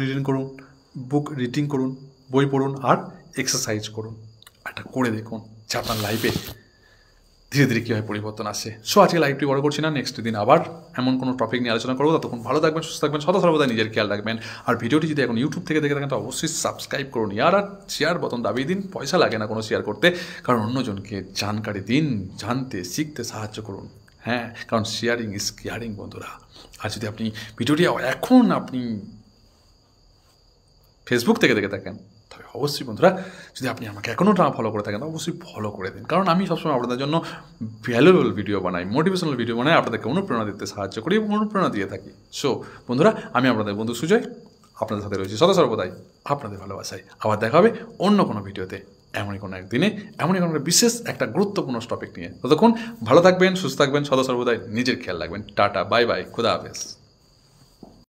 রিডিং করুন, বই পড়ুন আর এক্সারসাইজ করুন। এটা করে দেখুন যে আপনার লাইফে ধীরে ধীরে কীভাবে পরিবর্তন আসে। সো আজকে লাইভটি বড় করছি না, নেক্সট দিন আবার এমন কোনো টপিক নিয়ে আলোচনা করবো। ততক্ষণ ভালো থাকবেন, সুস্থ থাকবেন, সর্বদা নিজের খেয়াল রাখবেন। আর ভিডিওটি যদি এখন ইউটিউব থেকে দেখে থাকেন তো অবশ্যই সাবস্ক্রাইব করুন আর শেয়ার বাটন দাবিয়ে দিন। পয়সা লাগে না কোনো শেয়ার করতে, কারণ অন্যজনকে জানকারি দিন, জানতে শিখতে সাহায্য করুন। হ্যাঁ, কারণ শেয়ারিং ইজ কেয়ারিং বন্ধুরা। আর যদি আপনি ভিডিওটি এখন ফেসবুক থেকে দেখে থাকেন, তবে অবশ্যই বন্ধুরা, যদি আপনি আমাকে এখনও না ফলো করে থাকেন, অবশ্যই ফলো করে দিন। কারণ আমি সবসময় আপনাদের জন্য ভ্যালুয়েবল ভিডিও বানাই, মোটিভেশনাল ভিডিও বানাই, আপনাদেরকে অনুপ্রেরণা দিতে সাহায্য করি এবং অনুপ্রেরণা দিয়ে থাকি। সো বন্ধুরা, আমি আপনাদের বন্ধু সুজয়, আপনাদের সাথে রয়েছি সর্বদাই আপনাদের ভালোবাসায়। আবার দেখা হবে অন্য কোনো ভিডিওতে, এমনই কোনো একদিনে, এমনই কোনো বিশেষ একটা গুরুত্বপূর্ণ টপিক নিয়ে। ততক্ষণ ভালো থাকবেন, সুস্থ থাকবেন, সর্বদাই নিজের খেয়াল রাখবেন। টাটা, বাই বাই, খুদা হাফেজ।